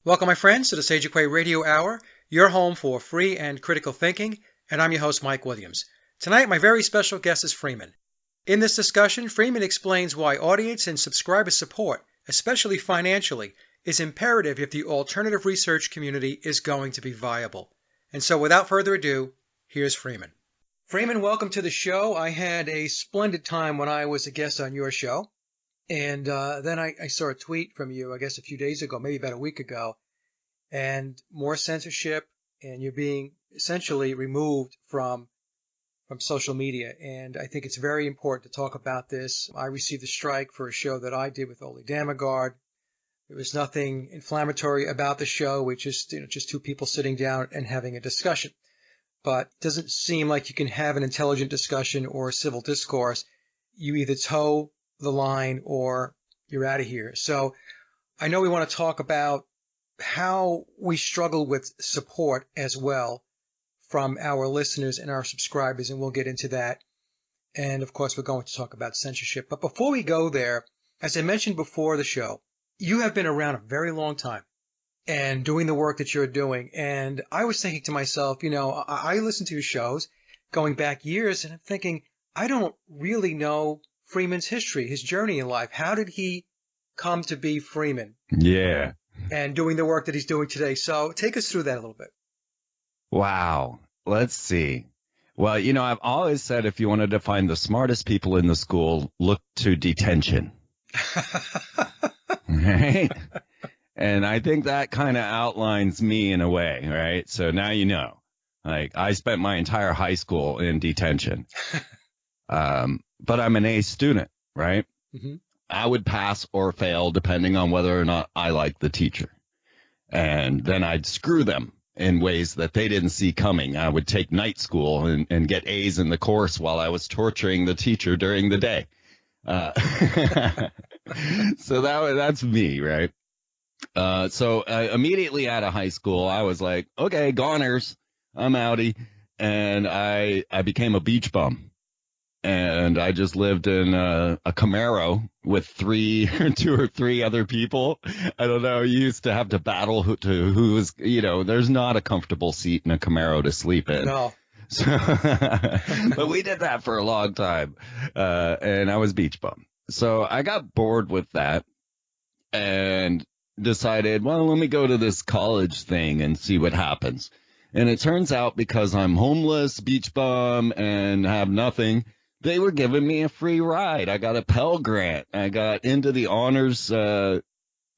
Welcome, my friends, to the Quay Radio Hour, your home for free and critical thinking, and I'm your host, Mike Williams. Tonight, my very special guest is Freeman. In this discussion, Freeman explains why audience and subscriber support, especially financially, is imperative if the alternative research community is going to be viable. And so, without further ado, here's Freeman. Freeman, welcome to the show. I had a splendid time when I was a guest on your show. And then I saw a tweet from you, I guess a few days ago, maybe about a week ago, and more censorship, and you're being essentially removed from social media. And I think it's very important to talk about this. I received a strike for a show that I did with Ole Damagard. There was nothing inflammatory about the show. We just two people sitting down and having a discussion. But it doesn't seem like you can have an intelligent discussion or civil discourse. You either toe the line or you're out of here. So I know we want to talk about how we struggle with support as well from our listeners and our subscribers, and we'll get into that. And of course, we're going to talk about censorship. But before we go there, as I mentioned before the show, you have been around a very long time and doing the work that you're doing. And I was thinking to myself, I listen to your shows going back years, and I'm thinking, I don't really know Freeman's history, his journey in life. How did he come to be Freeman? Yeah. And doing the work that he's doing today. So take us through that a little bit. Wow. Let's see. Well, I've always said if you wanted to find the smartest people in the school, look to detention. Right? And I think that kind of outlines me in a way, right? So now you know. Like, I spent my entire high school in detention. But I'm an A student, right? Mm-hmm. I would pass or fail depending on whether or not I liked the teacher. And then I'd screw them in ways that they didn't see coming. I would take night school and get A's in the course while I was torturing the teacher during the day. So that's me, right? So immediately out of high school, I was like, okay, goners, I'm outie. And I became a beach bum. And I just lived in a Camaro with two or three other people. I don't know. You used to have to battle who was, there's not a comfortable seat in a Camaro to sleep in. No. So, but we did that for a long time. And I was beach bum. So I got bored with that and decided, well, let me go to this college thing and see what happens. And it turns out because I'm homeless, beach bum, and have nothing, they were giving me a free ride. I got a Pell Grant. I got into the honors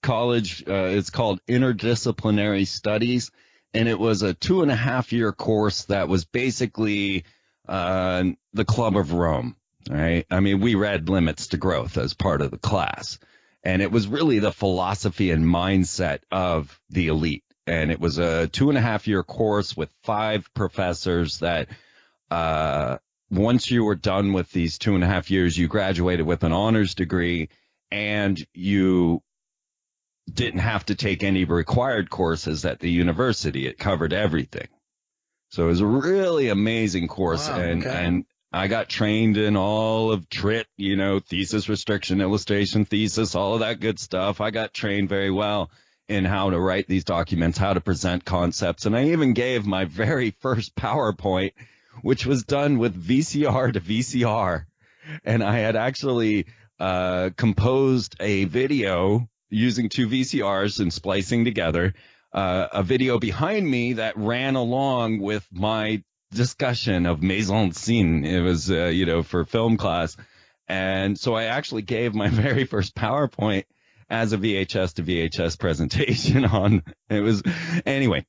college. It's called Interdisciplinary Studies. And it was a 2.5-year course that was basically the Club of Rome. Right? I mean, we read Limits to Growth as part of the class. And it was really the philosophy and mindset of the elite. And it was a 2.5-year course with 5 professors that once you were done with these 2.5 years, you graduated with an honors degree and you didn't have to take any required courses at the university. It covered everything. So it was a really amazing course. Wow, and I got trained in all of TRIT, thesis, restriction, illustration, thesis, all of that good stuff. I got trained very well in how to write these documents, how to present concepts. And I even gave my very first PowerPoint, which was done with VCR to VCR. And I had actually composed a video using 2 VCRs and splicing together a video behind me that ran along with my discussion of mise en scène. It was, for film class. And so I actually gave my very first PowerPoint as a VHS to VHS presentation on it was anyway.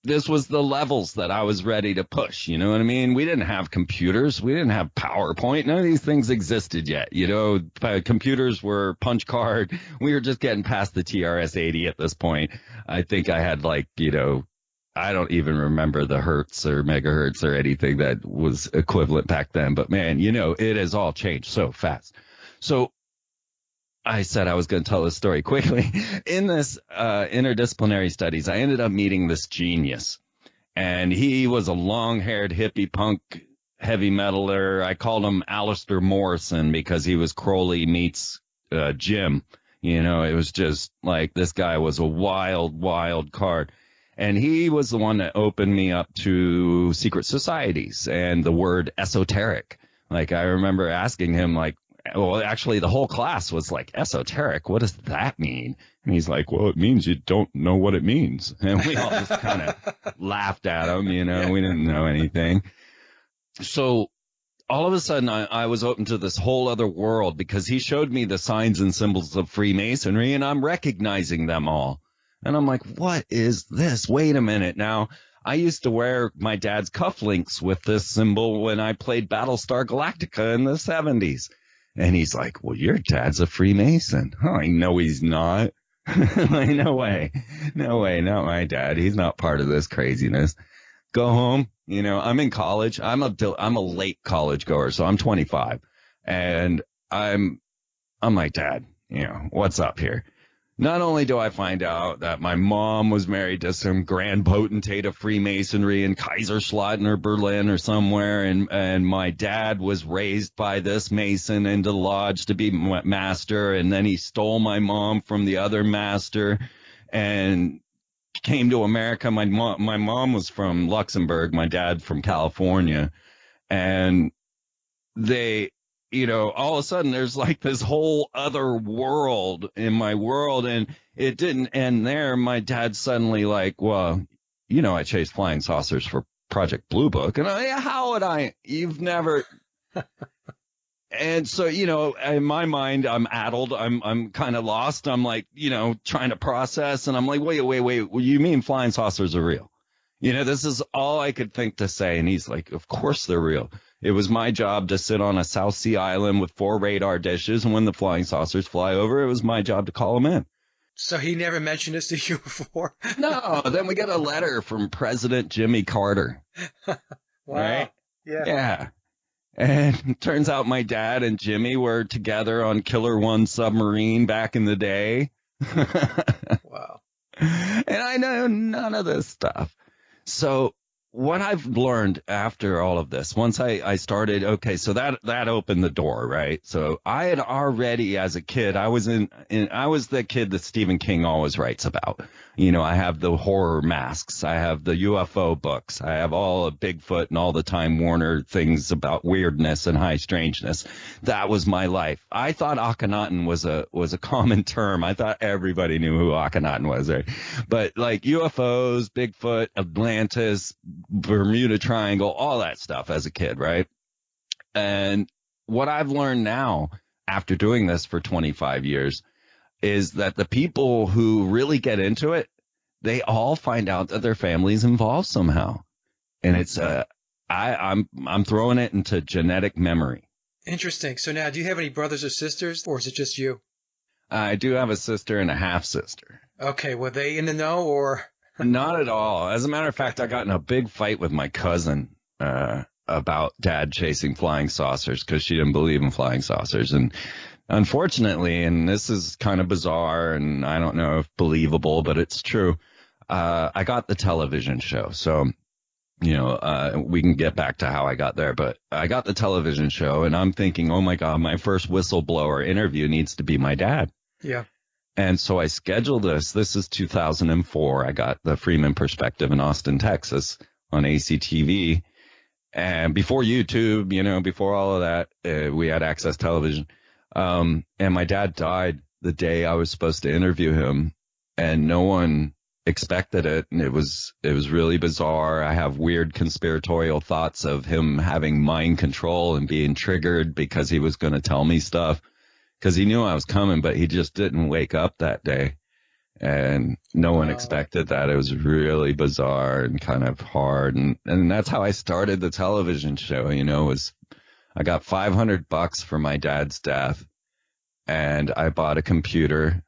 This was the levels that I was ready to push. You know what I mean? We didn't have computers. We didn't have PowerPoint. None of these things existed yet. Computers were punch card. We were just getting past the TRS-80 at this point. I think I had I don't even remember the hertz or megahertz or anything that was equivalent back then. But man, it has all changed so fast. So I said I was going to tell this story quickly. In this interdisciplinary studies, I ended up meeting this genius. And he was a long-haired hippie punk heavy metaler. I called him Alistair Morrison because he was Crowley meets Jim It was just like this guy was a wild, wild card. And he was the one that opened me up to secret societies and the word esoteric. Like, I remember asking him, like, well, actually, the whole class was like, esoteric, what does that mean? And he's like, well, it means you don't know what it means. And we all just kind of laughed at him, Yeah. we didn't know anything. So all of a sudden, I was open to this whole other world because he showed me the signs and symbols of Freemasonry, and I'm recognizing them all. And I'm like, what is this? Wait a minute. Now, I used to wear my dad's cufflinks with this symbol when I played Battlestar Galactica in the 70s. And he's like, well, your dad's a Freemason. Oh, I know he's not. Like, no way. No way. Not my dad. He's not part of this craziness. Go home. I'm in college. I'm a late college goer, so I'm 25. And I'm like, Dad, what's up here? Not only do I find out that my mom was married to some grand potentate of Freemasonry in Kaiserslautern or Berlin or somewhere, and my dad was raised by this Mason into the lodge to be master, and then he stole my mom from the other master and came to America. My mom was from Luxembourg, my dad from California, and they, all of a sudden there's like this whole other world in my world, and it didn't end there. My dad's suddenly like, well, I chased flying saucers for Project Blue Book. And how would I? You've never. And so, in my mind, I'm addled. I'm kind of lost. I'm like, trying to process. And I'm like, wait. Well, you mean flying saucers are real? This is all I could think to say. And he's like, of course they're real. It was my job to sit on a South Sea island with 4 radar dishes. And when the flying saucers fly over, it was my job to call them in. So he never mentioned this to you before? No. Then we get a letter from President Jimmy Carter. Wow. Right? Yeah. Yeah. And it turns out my dad and Jimmy were together on Killer One submarine back in the day. Wow. And I know none of this stuff. So what I've learned after all of this, once I started, okay, so that opened the door, right? So I had already, as a kid, I was the kid that Stephen King always writes about. I have the horror masks, I have the UFO books, I have all of Bigfoot and all the Time Warner things about weirdness and high strangeness. That was my life. I thought Akhenaten was a common term. I thought everybody knew who Akhenaten was, right? But like UFOs, Bigfoot, Atlantis, Bermuda Triangle, all that stuff as a kid, right? And what I've learned now after doing this for 25 years is that the people who really get into it, they all find out that their family's involved somehow. And it's I'm throwing it into genetic memory. Interesting. So now, do you have any brothers or sisters, or is it just you? I do have a sister and a half sister. Okay, were they in the know, or? Not at all. As a matter of fact, I got in a big fight with my cousin about Dad chasing flying saucers because she didn't believe in flying saucers. And unfortunately, and this is kind of bizarre and I don't know if believable, but it's true, I got the television show. So, we can get back to how I got there, but I got the television show and I'm thinking, oh my God, my first whistleblower interview needs to be my dad. Yeah. And so I scheduled this. This is 2004. I got the Freeman Perspective in Austin, Texas on ACTV. And before YouTube, before all of that, we had access television. And my dad died the day I was supposed to interview him, and no one expected it. And it was really bizarre. I have weird conspiratorial thoughts of him having mind control and being triggered because he was going to tell me stuff. Because he knew I was coming, but he just didn't wake up that day. And no one expected that. It was really bizarre and kind of hard. And that's how I started the television show, I got $500 for my dad's death. And I bought a computer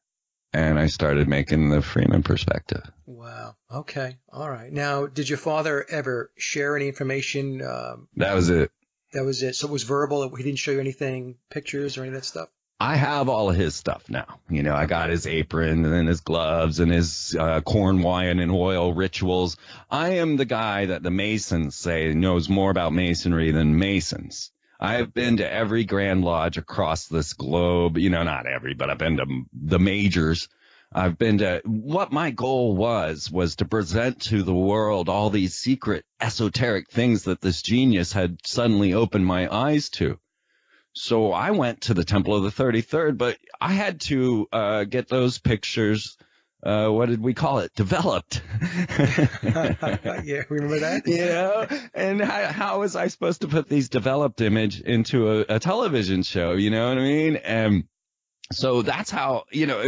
and I started making the Freeman Perspective. Wow. Okay. All right. Now, did your father ever share any information? That was it. That was it. So it was verbal. He didn't show you anything, pictures or any of that stuff? I have all of his stuff now. I got his apron and his gloves and his corn wine and oil rituals. I am the guy that the Masons say knows more about Masonry than Masons. I've been to every Grand Lodge across this globe, not every, but I've been to the majors. I've been to what my goal was to present to the world all these secret esoteric things that this genius had suddenly opened my eyes to. So I went to the Temple of the 33rd, but I had to get those pictures. What did we call it? Developed. Yeah, remember that? And how was I supposed to put these developed image into a television show? You know what I mean? And so that's how,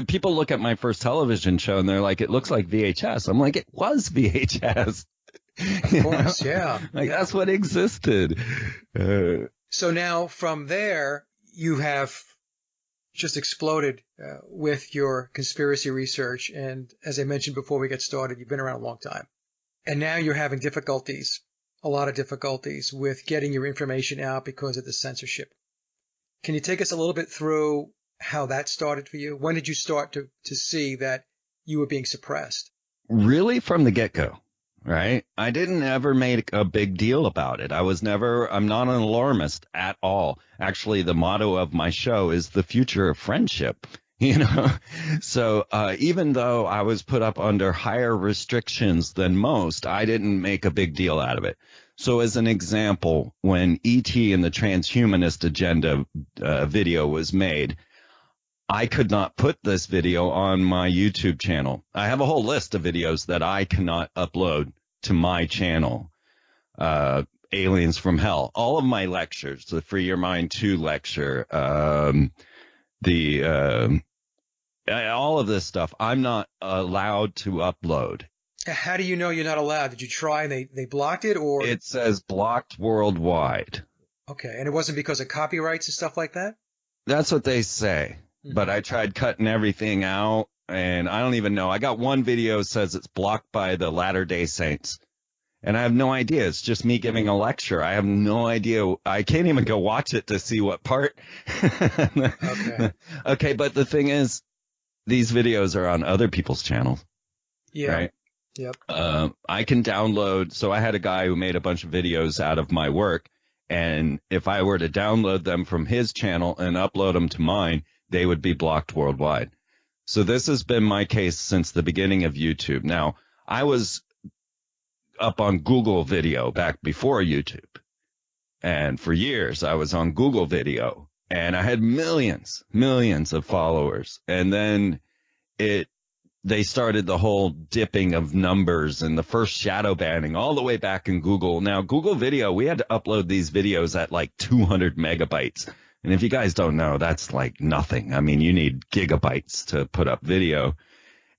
people look at my first television show and they're like, it looks like VHS. I'm like, it was VHS. Of course, yeah. That's what existed. So now from there, you have just exploded with your conspiracy research. And as I mentioned before we get started, you've been around a long time. And now you're having difficulties, a lot of difficulties with getting your information out because of the censorship. Can you take us a little bit through how that started for you? When did you start to see that you were being suppressed? Really from the get-go. Right. I didn't ever make a big deal about it. I'm not an alarmist at all. Actually, the motto of my show is the future of friendship, So even though I was put up under higher restrictions than most, I didn't make a big deal out of it. So as an example, when E.T. and the Transhumanist Agenda video was made, I could not put this video on my YouTube channel. I have a whole list of videos that I cannot upload to my channel. Aliens from Hell, all of my lectures, the Free Your Mind 2 lecture, all of this stuff, I'm not allowed to upload. How do you know you're not allowed? Did you try and they blocked it, or? It says blocked worldwide. Okay, and it wasn't because of copyrights and stuff like that? That's what they say. But I tried cutting everything out, and I don't even know. I got one video that says it's blocked by the Latter-day Saints, and I have no idea. It's just me giving a lecture. I have no idea. I can't even go watch it to see what part. Okay, but the thing is, these videos are on other people's channels. Yeah. Right? Yep. I can download. So I had a guy who made a bunch of videos out of my work, and if I were to download them from his channel and upload them to mine, they would be blocked worldwide. So this has been my case since the beginning of YouTube. Now, I was up on Google Video back before YouTube. And for years, I was on Google Video. And I had millions of followers. And then they started the whole dipping of numbers and the first shadow banning all the way back in Google. Now, Google Video, we had to upload these videos at like 200 megabytes. And if you guys don't know, that's like nothing. I mean, you need gigabytes to put up video.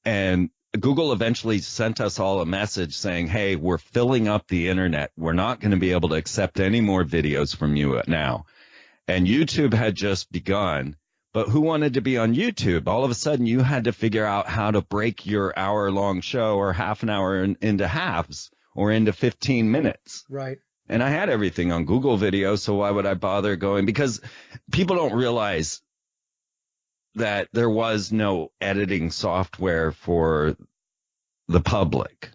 And Google eventually sent us all a message saying, hey, we're filling up the internet. We're not going to be able to accept any more videos from you now. And YouTube had just begun. But who wanted to be on YouTube? All of a sudden, you had to figure out how to break your hour-long show or half an hour into halves or into 15 minutes. Right. And I had everything on Google Video, so why would I bother going? Because people don't realize that there was no editing software for the public.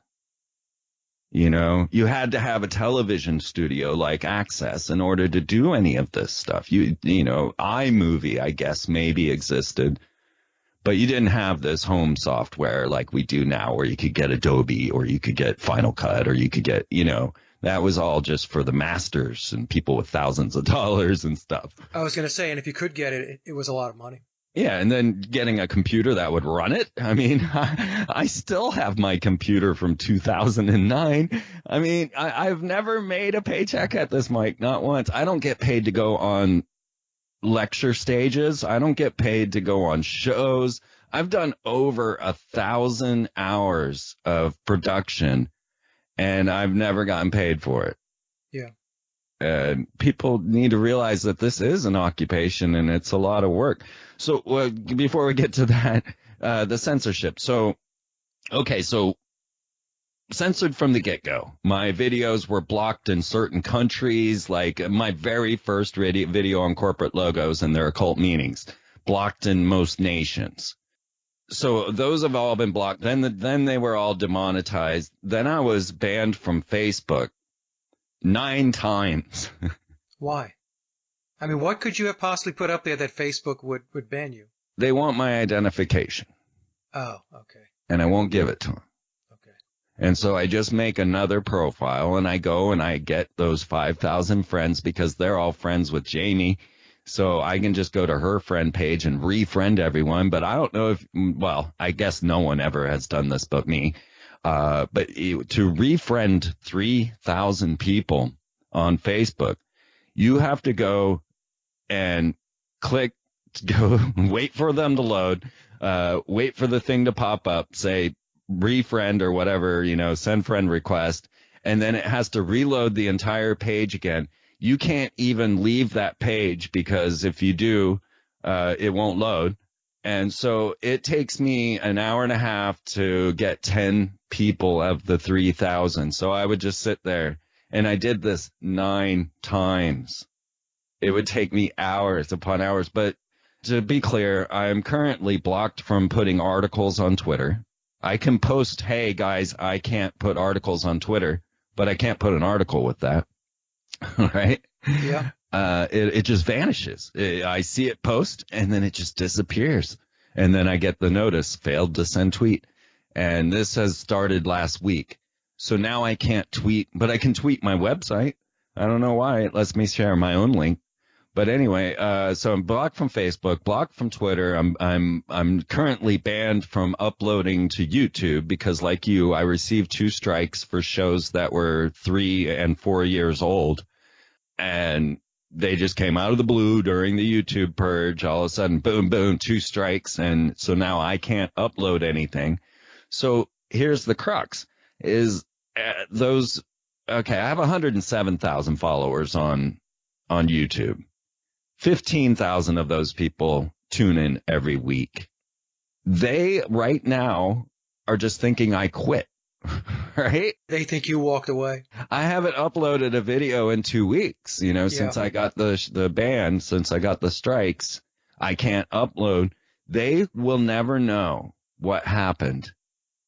You had to have a television studio like Access in order to do any of this stuff. iMovie, I guess, maybe existed, but you didn't have this home software like we do now, where you could get Adobe or you could get Final Cut or you could get, that was all just for the masters and people with thousands of dollars and stuff. I was going to say, and if you could get it, it was a lot of money. Yeah, and then getting a computer that would run it. I mean, I still have my computer from 2009. I mean, I've never made a paycheck at this, Mike, not once. I don't get paid to go on lecture stages. I don't get paid to go on shows. I've done over 1,000 hours of production, and I've never gotten paid for it. Yeah. And people need to realize that this is an occupation and it's a lot of work. So before we get to that, the censorship. So censored from the get-go. My videos were blocked in certain countries, like my very first video on corporate logos and their occult meanings, blocked in most nations. So those have all been blocked. Then they were all demonetized. Then I was banned from Facebook 9 times. Why? I mean, what could you have possibly put up there that Facebook would ban you? They want my identification. Oh, okay. And I won't give it to them. Okay. And so I just make another profile and I go and I get those 5,000 friends because they're all friends with Jamie. So I can just go to her friend page and refriend everyone. But I don't know if, well, I guess no one ever has done this but me. But to refriend 3,000 people on Facebook, you have to go and wait for them to load, wait for the thing to pop up, say refriend or whatever, send friend request, and then it has to reload the entire page again. You can't even leave that page because if you do, it won't load. And so it takes me an hour and a half to get 10 people of the 3,000. So I would just sit there, and I did this 9 times. It would take me hours upon hours. But to be clear, I'm currently blocked from putting articles on Twitter. I can post, hey, guys, I can't put articles on Twitter, but I can't put an article with that. Right? Yeah. It just vanishes. I see it post, and then it just disappears. And then I get the notice, failed to send tweet. And this has started last week. So now I can't tweet, but I can tweet my website. I don't know why. It lets me share my own link. But anyway, so I'm blocked from Facebook, blocked from Twitter. I'm currently banned from uploading to YouTube because, like you, I received 2 strikes for shows that were 3 and 4 years old. And they just came out of the blue during the YouTube purge. All of a sudden, boom, boom, 2 strikes. And so now I can't upload anything. So here's the crux is okay, I have 107,000 followers on YouTube. 15,000 of those people tune in every week. They right now are just thinking I quit, right? They think you walked away. I haven't uploaded a video in 2 weeks, since I got the ban, since I got the strikes. I can't upload. They will never know what happened.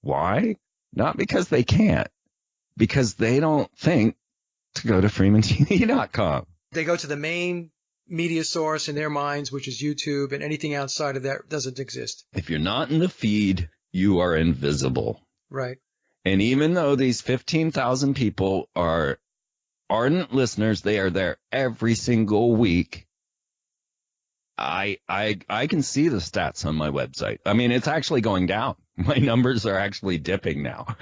Why? Not because they can't, because they don't think to go to freemantv.com. They go to the main media source in their minds, which is YouTube, and anything outside of that doesn't exist. If you're not in the feed, you are invisible. Right. And even though these 15,000 people are ardent listeners, they are there every single week. I can see the stats on my website. I mean, it's actually going down. My numbers are actually dipping now,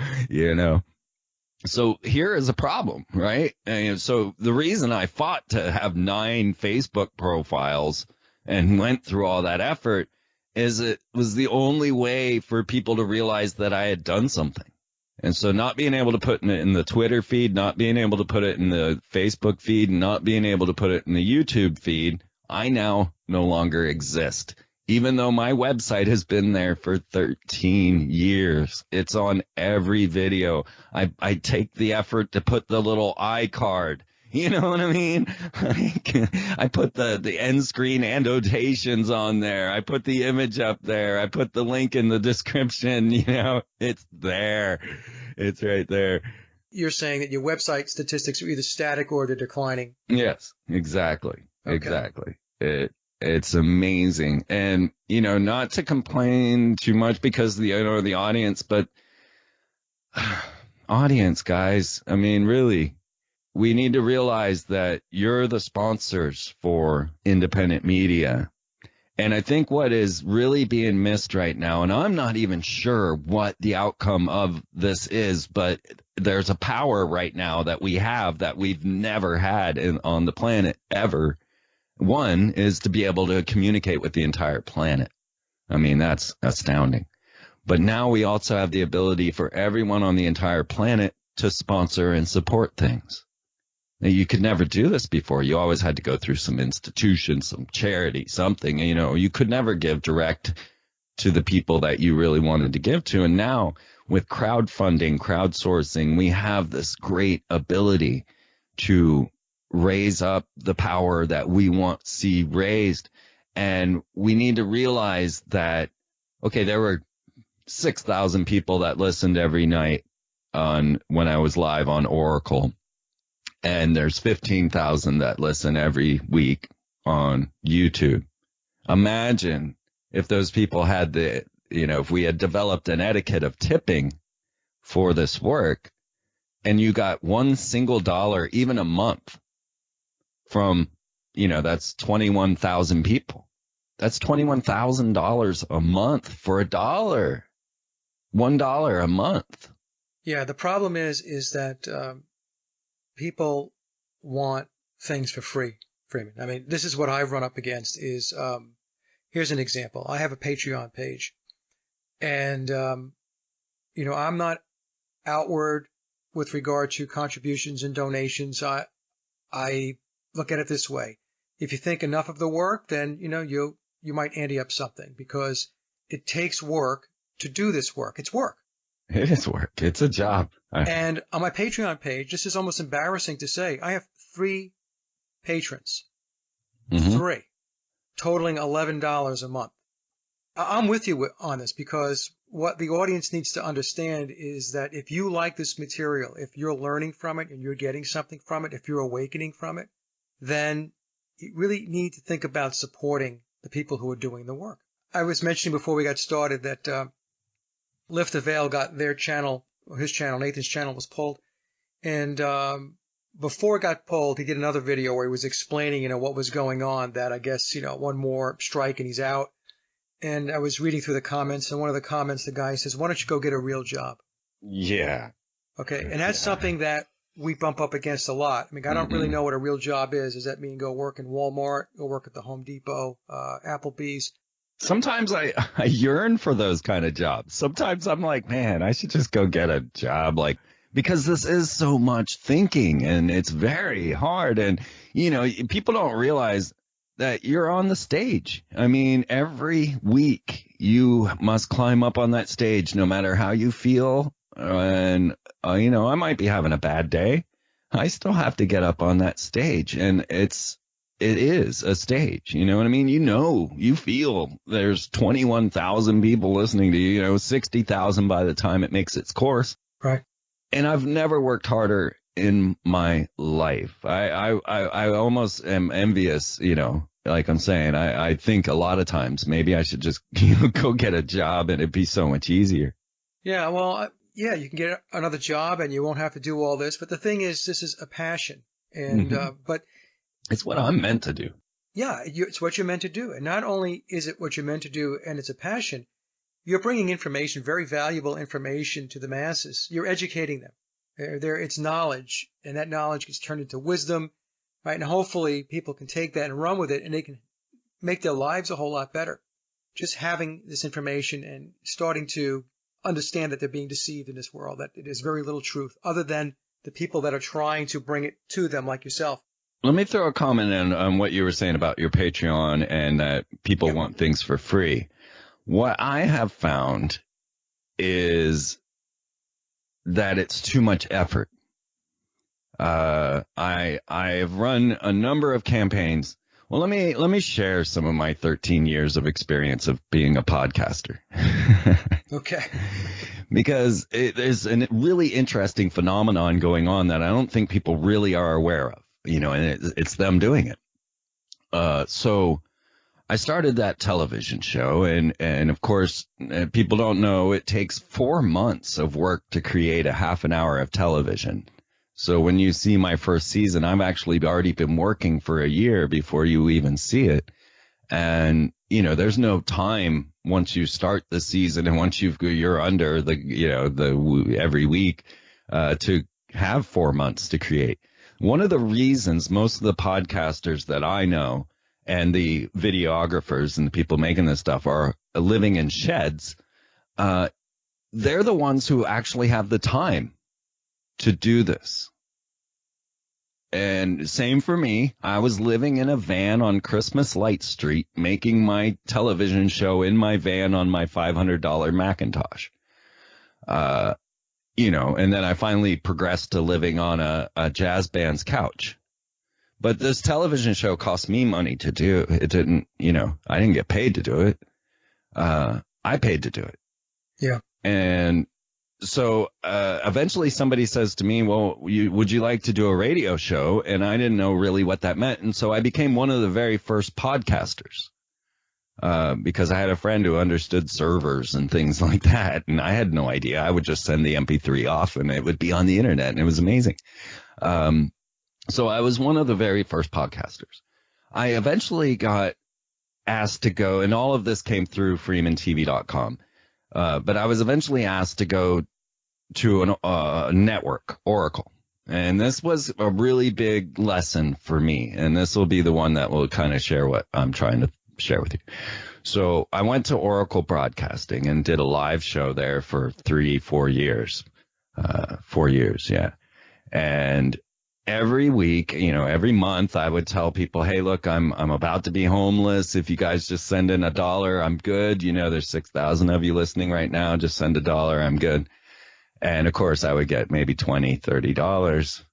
So here is a problem, right? And so the reason I fought to have 9 Facebook profiles and went through all that effort is it was the only way for people to realize that I had done something. And so not being able to put it in the Twitter feed, not being able to put it in the Facebook feed, not being able to put it in the YouTube feed, I now no longer exist. Even though my website has been there for 13 years, it's on every video. I take the effort to put the little iCard. You know what I mean? I put the end screen annotations on there. I put the image up there. I put the link in the description. It's there. It's right there. You're saying that your website statistics are either static or they're declining. Yes, exactly. Okay. Exactly. It's amazing. And, not to complain too much because the audience, but audience, guys, I mean, really, we need to realize that you're the sponsors for independent media. And I think what is really being missed right now, and I'm not even sure what the outcome of this is, but there's a power right now that we have that we've never had on the planet ever. One is to be able to communicate with the entire planet. I mean, that's astounding. But now we also have the ability for everyone on the entire planet to sponsor and support things. Now, you could never do this before. You always had to go through some institution, some charity, something. You could never give direct to the people that you really wanted to give to. And now with crowdfunding, crowdsourcing, we have this great ability to raise up the power that we want to see raised. And we need to realize that, okay, there were 6,000 people that listened every night when I was live on Oracle. And there's 15,000 that listen every week on YouTube. Imagine if those people had if we had developed an etiquette of tipping for this work, and you got one single dollar, even a month from, that's 21,000 people. That's $21,000 a month for a dollar. $1 a month. Yeah, the problem is that people want things for free, Freeman. I mean, this is what I've run up against is, here's an example. I have a Patreon page, and, I'm not outward with regard to contributions and donations. I look at it this way. If you think enough of the work, then, you might ante up something, because it takes work to do this work. It's work. It is work. It's a job. And on my Patreon page, this is almost embarrassing to say, I have 3 patrons, 3, totaling $11 a month. I'm with you on this, because what the audience needs to understand is that if you like this material, if you're learning from it and you're getting something from it, if you're awakening from it, then you really need to think about supporting the people who are doing the work. I was mentioning before we got started that Lift the Veil got their channel, or his channel, Nathan's channel, was pulled. And before it got pulled, he did another video where he was explaining, what was going on, that I guess, one more strike and he's out. And I was reading through the comments, and one of the comments, the guy says, why don't you go get a real job? Yeah. Okay, and that's something that we bump up against a lot. I mean, I don't really know what a real job is. Does that mean go work in Walmart, go work at the Home Depot, Applebee's? Sometimes I yearn for those kind of jobs. Sometimes I'm like, man, I should just go get a job, because this is so much thinking and it's very hard. And, people don't realize that you're on the stage. I mean, every week you must climb up on that stage, no matter how you feel. And, I might be having a bad day. I still have to get up on that stage, and it is a stage. You know what I mean? You feel there's 21,000 people listening to you, 60,000 by the time it makes its course. Right. And I've never worked harder in my life. I almost am envious, like I'm saying, I think a lot of times maybe I should just go get a job and it'd be so much easier. Yeah, well, yeah, you can get another job and you won't have to do all this. But the thing is, this is a passion. And, but it's what I'm meant to do. Yeah, it's what you're meant to do. And not only is it what you're meant to do and it's a passion, you're bringing information, very valuable information to the masses. You're educating them. It's knowledge, and that knowledge gets turned into wisdom, right? And hopefully people can take that and run with it, and they can make their lives a whole lot better. Just having this information and starting to understand that they're being deceived in this world, that there's very little truth other than the people that are trying to bring it to them, like yourself. Let me throw a comment in on what you were saying about your Patreon and that people want things for free. What I have found is that it's too much effort. I've run a number of campaigns. Well, let me share some of my 13 years of experience of being a podcaster. Okay. Because there's a really interesting phenomenon going on that I don't think people really are aware of, and it's them doing it. So I started that television show, and of course, people don't know it takes 4 months of work to create a half an hour of television. So when you see my first season, I've actually already been working for a year before you even see it. And, there's no time once you start the season and once you're under every week, to have 4 months to create. One of the reasons most of the podcasters that I know and the videographers and the people making this stuff are living in sheds, they're the ones who actually have the time to do this. And same for me. I was living in a van on Christmas Light Street, making my television show in my van on my $500 Macintosh. And then I finally progressed to living on a jazz band's couch. But this television show cost me money to do. It didn't, I didn't get paid to do it. I paid to do it. Yeah. And so eventually somebody says to me, well, would you like to do a radio show? And I didn't know really what that meant. And so I became one of the very first podcasters because I had a friend who understood servers and things like that. And I had no idea. I would just send the MP3 off and it would be on the internet. And it was amazing. So I was one of the very first podcasters. I eventually got asked to go, and all of this came through freemantv.com. But I was eventually asked to go to a network, Oracle. And this was a really big lesson for me. And this will be the one that will kind of share what I'm trying to share with you. So I went to Oracle Broadcasting and did a live show there for 4 years. 4 years, yeah. And every week, every month I would tell people, hey, look, I'm about to be homeless. If you guys just send in $1, I'm good. There's 6,000 of you listening right now. Just send $1. I'm good. And of course I would get maybe $20, $30.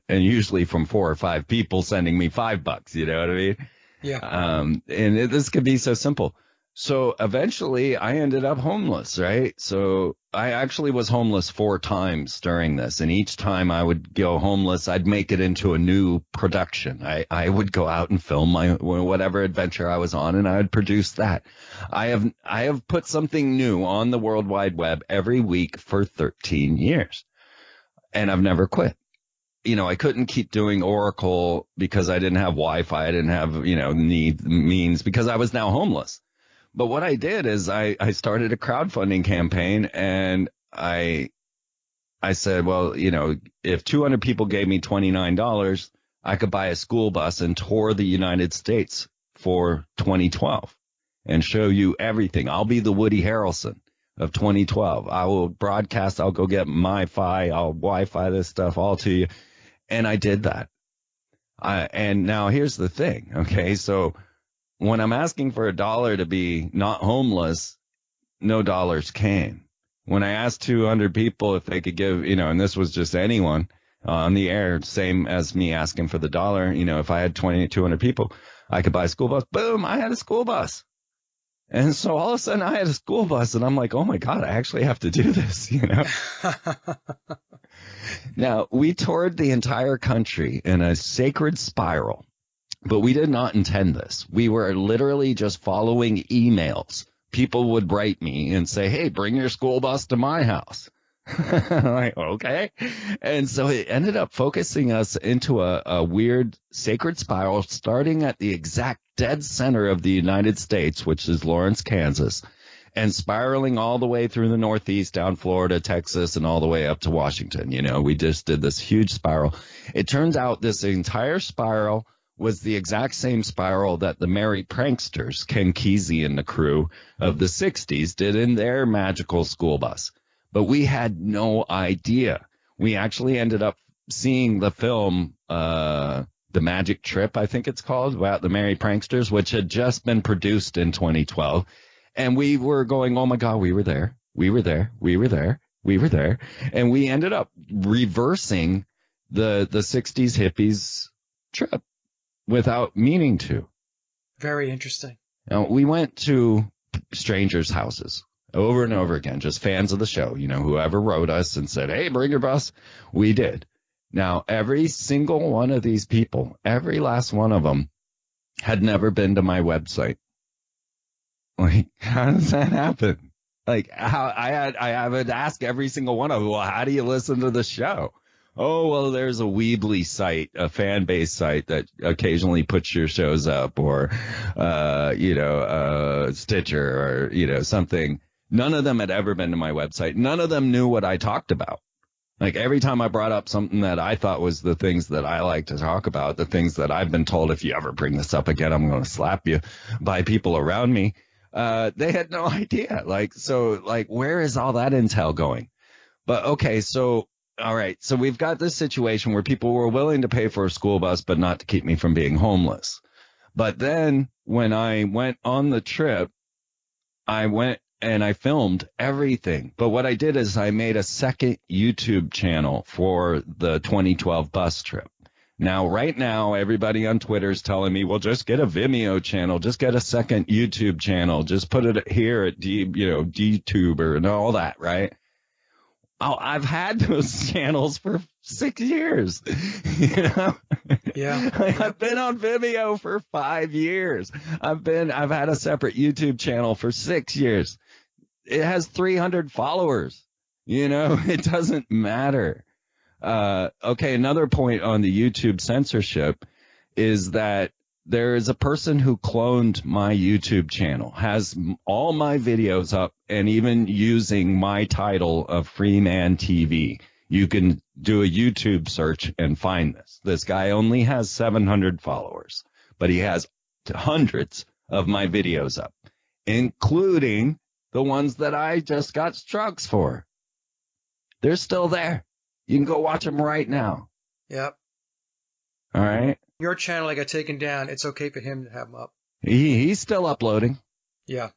And usually from 4 or 5 people sending me $5, you know what I mean? Yeah. This could be so simple. So eventually I ended up homeless, right? So I actually was homeless 4 times during this. And each time I would go homeless, I'd make it into a new production. I would go out and film my whatever adventure I was on, and I would produce that. I have put something new on the World Wide Web every week for 13 years. And I've never quit. I couldn't keep doing Oracle because I didn't have Wi-Fi. I didn't have, means because I was now homeless. But what I did is I started a crowdfunding campaign, and I said, well, if 200 people gave me $29, I could buy a school bus and tour the United States for 2012 and show you everything. I'll be the Woody Harrelson of 2012. I will broadcast. I'll go get MiFi. I'll Wi-Fi this stuff all to you. And I did that. And now here's the thing. Okay. So when I'm asking for $1 to be not homeless, no dollars came. When I asked 200 people if they could give, and this was just anyone on the air, same as me asking for the $1, if I had 200 people, I could buy a school bus. Boom, I had a school bus. And so all of a sudden I had a school bus, and I'm like, oh my God, I actually have to do this, Now, we toured the entire country in a sacred spiral. But we did not intend this. We were literally just following emails. People would write me and say, hey, bring your school bus to my house. I'm like, okay. And so it ended up focusing us into a weird sacred spiral, starting at the exact dead center of the United States, which is Lawrence, Kansas, and spiraling all the way through the Northeast, down Florida, Texas, and all the way up to Washington. We just did this huge spiral. It turns out this entire spiral was the exact same spiral that the merry pranksters, Ken Kesey and the crew of the 60s, did in their magical school bus. But we had no idea. We actually ended up seeing the film, The Magic Trip, I think it's called, about the merry pranksters, which had just been produced in 2012. And we were going, oh my God, we were there. We were there. We were there. We were there. And we ended up reversing the 60s hippies trip without meaning to. Very interesting. Now, we went to strangers' houses over and over again, just fans of the show, whoever wrote us and said, hey, bring your bus. We did. Now, every single one of these people, every last one of them had never been to my website. Like, how does that happen? Like, I would ask every single one of them, well, how do you listen to the show? Oh, well, there's a Weebly site, a fan base site that occasionally puts your shows up, or, Stitcher, or, something. None of them had ever been to my website. None of them knew what I talked about. Like, every time I brought up something that I thought was the things that I like to talk about, the things that I've been told, if you ever bring this up again, I'm going to slap you, by people around me, they had no idea. Where is all that intel going? But okay, so, all right. So we've got this situation where people were willing to pay for a school bus, but not to keep me from being homeless. But then when I went on the trip, I went and I filmed everything. But what I did is I made a second YouTube channel for the 2012 bus trip. Now, right now, everybody on Twitter is telling me, well, just get a Vimeo channel, just get a second YouTube channel, just put it here at DTuber and all that, right? Oh, I've had those channels for 6 years. You know, Yeah. I've been on Vimeo for 5 years. I've had a separate YouTube channel for 6 years. It has 300 followers. You know, it doesn't matter. Okay, another point on the YouTube censorship is that there is a person who cloned my YouTube channel, has all my videos up, and even using my title of Freeman TV. You can do a YouTube search and find this. This guy only has 700 followers, but he has hundreds of my videos up, including the ones that I just got strokes for. They're still there. You can go watch them right now. Yep. All right. Your channel I got taken down. It's okay for him to have them up. He's still uploading. Yeah.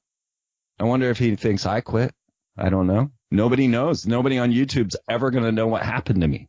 I wonder if he thinks I quit. I don't know. Nobody knows. Nobody on YouTube's ever going to know what happened to me.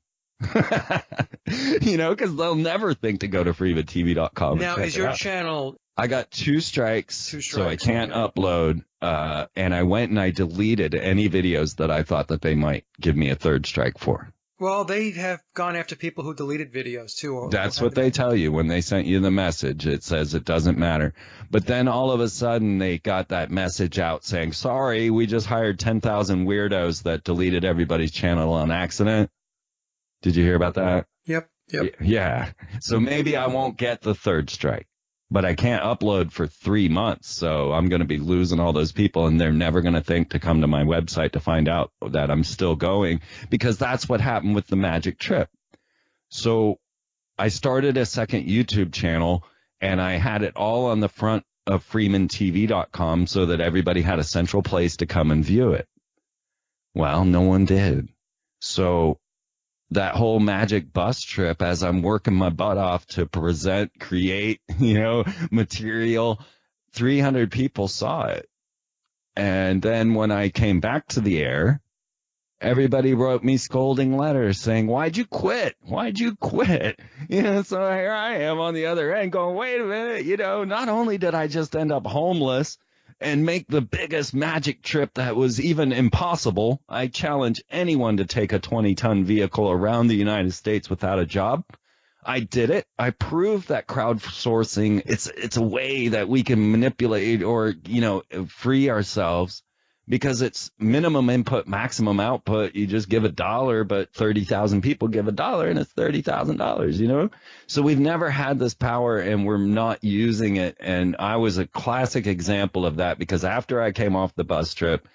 You know, because they'll never think to go to freematv.com. Now, is your channel... I got 2 strikes, so I can't upload. And I went and I deleted any videos that I thought that they might give me a 3rd strike for. Well, they have gone after people who deleted videos, too. That's what they tell you when they sent you the message. It says it doesn't matter. But then all of a sudden they got that message out saying, sorry, we just hired 10,000 weirdos that deleted everybody's channel on accident. Did you hear about that? Yep. Yeah. So maybe I won't get the 3rd strike. But I can't upload for 3 months, so I'm going to be losing all those people, and they're never going to think to come to my website to find out that I'm still going, because that's what happened with the magic trip. So I started a 2nd YouTube channel, and I had it all on the front of freemantv.com so that everybody had a central place to come and view it. Well, no one did. So that whole magic bus trip, as I'm working my butt off to create, material, 300 people saw it. And then when I came back to the air, everybody wrote me scolding letters saying, why'd you quit? Why'd you quit? So here I am on the other end going, wait a minute, not only did I just end up homeless and make the biggest magic trip that was even impossible. I challenge anyone to take a 20-ton vehicle around the United States without a job. I did it. I proved that crowdsourcing, it's a way that we can manipulate or, free ourselves, because it's minimum input, maximum output. You just give $1, but 30,000 people give $1 and it's $30,000, So we've never had this power and we're not using it. And I was a classic example of that, because after I came off the bus trip,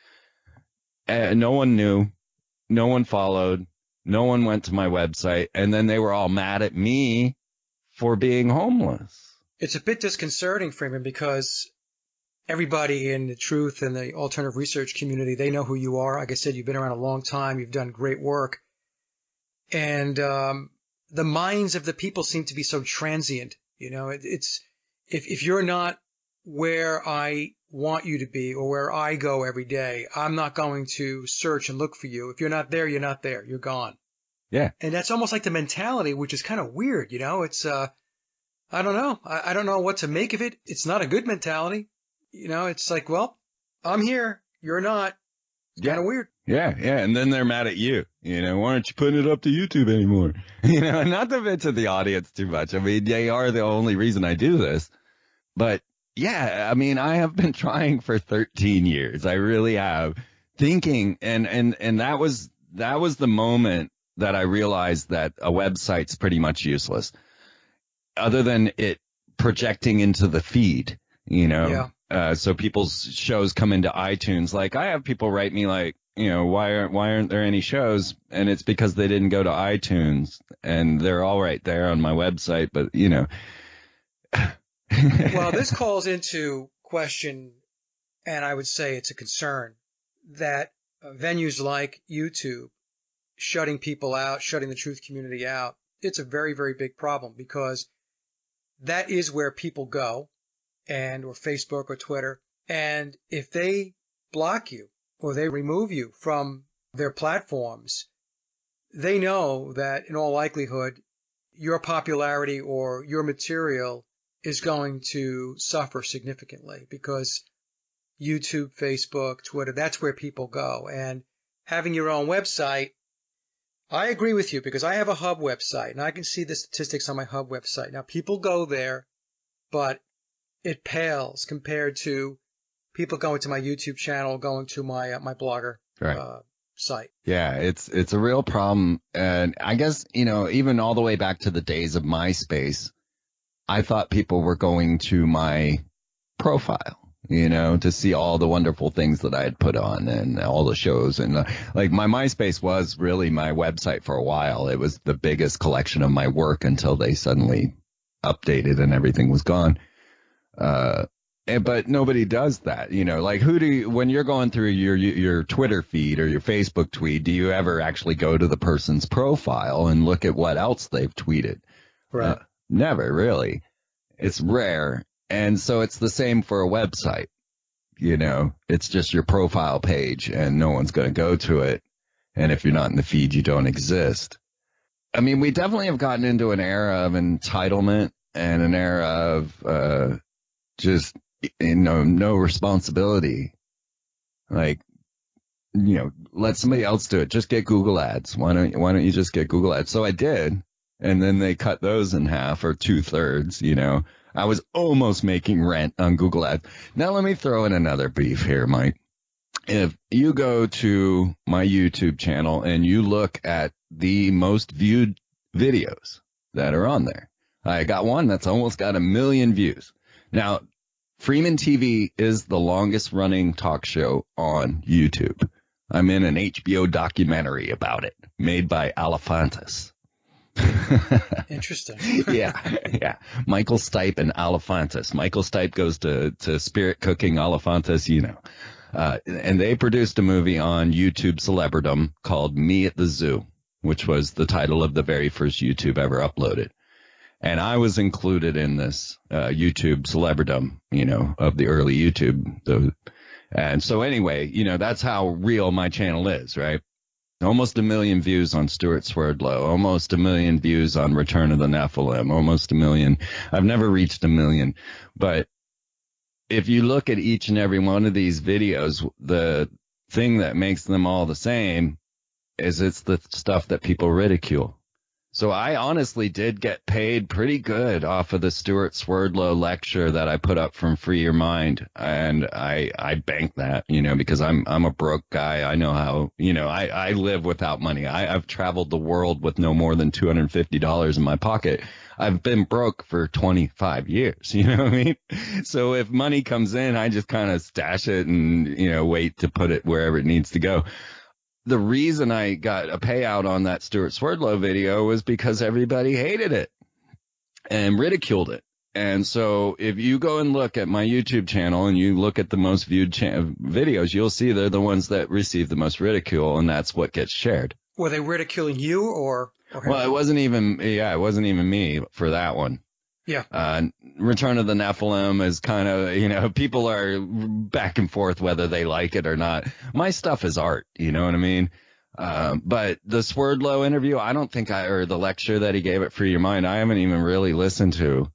no one knew, no one followed, no one went to my website. And then they were all mad at me for being homeless. It's a bit disconcerting, Freeman, because everybody in the truth and the alternative research community, they know who you are. Like I said, you've been around a long time. You've done great work. And the minds of the people seem to be so transient. It's if you're not where I want you to be or where I go every day, I'm not going to search and look for you. If you're not there, you're not there. You're gone. Yeah. And that's almost like the mentality, which is kind of weird. It's I don't know. I don't know what to make of it. It's not a good mentality. It's like, well, I'm here. You're not. It's kind of weird. Yeah. And then they're mad at you. Why aren't you putting it up to YouTube anymore? Not to bitch at the audience too much. I mean, they are the only reason I do this. But yeah, I mean, I have been trying for 13 years. I really have. Thinking, and that was the moment that I realized that a website's pretty much useless, other than it projecting into the feed, Yeah. So people's shows come into iTunes. Like, I have people write me like, why aren't there any shows? And it's because they didn't go to iTunes, and they're all right there on my website. But Well, this calls into question, and I would say it's a concern, that venues like YouTube shutting people out, shutting the truth community out, it's a very, very big problem, because that is where people go, or Facebook or Twitter. And if they block you or they remove you from their platforms, they know that in all likelihood, your popularity or your material is going to suffer significantly, because YouTube, Facebook, Twitter, that's where people go. And having your own website, I agree with you because I have a hub website and I can see the statistics on my hub website. Now, people go there, but it pales compared to people going to my YouTube channel, going to my Blogger Right. site. Yeah, it's a real problem. And I guess, even all the way back to the days of MySpace, I thought people were going to my profile, to see all the wonderful things that I had put on and all the shows. And like my MySpace was really my website for a while. It was the biggest collection of my work until they suddenly updated and everything was gone. But nobody does that, like when you're going through your Twitter feed or your Facebook tweet, do you ever actually go to the person's profile and look at what else they've tweeted? Right. Never really. It's rare. And so it's the same for a website. It's just your profile page and no one's going to go to it. And if you're not in the feed, you don't exist. I mean, we definitely have gotten into an era of entitlement and an era of just, no responsibility. Like, let somebody else do it. Just get Google ads. Why don't you just get Google ads? So I did. And then they cut those in half or 2/3, I was almost making rent on Google ads. Now let me throw in another beef here, Mike. If you go to my YouTube channel and you look at the most viewed videos that are on there, I got one that's almost got 1 million views. Now, Freeman TV is the longest running talk show on YouTube. I'm in an HBO documentary about it, made by Alefantis. Interesting. Yeah. Michael Stipe and Alefantis. Michael Stipe goes to Spirit Cooking, Alefantis, and they produced a movie on YouTube Celebridom called Me at the Zoo, which was the title of the very first YouTube ever uploaded. And I was included in this YouTube Celebridom, of the early YouTube. And so anyway, that's how real my channel is, right? Almost 1 million views on Stuart Swerdlow, almost 1 million views on Return of the Nephilim, almost 1 million. I've never reached 1 million. But if you look at each and every one of these videos, the thing that makes them all the same is it's the stuff that people ridicule. So I honestly did get paid pretty good off of the Stuart Swerdlow lecture that I put up from Free Your Mind. And I banked that, because I'm a broke guy. I know how, I live without money. I've traveled the world with no more than $250 in my pocket. I've been broke for 25 years. You know what I mean? So if money comes in, I just kind of stash it and, wait to put it wherever it needs to go. The reason I got a payout on that Stuart Swerdlow video was because everybody hated it and ridiculed it. And so if you go and look at my YouTube channel and you look at the most viewed videos, you'll see they're the ones that receive the most ridicule, and that's what gets shared. Were they ridiculing you or Well, it wasn't even me for that one. Yeah. Return of the Nephilim is kind of, people are back and forth whether they like it or not. My stuff is art, you know what I mean? But the Swerdlow interview, I don't think or the lecture that he gave at Free Your Mind, I haven't even really listened to,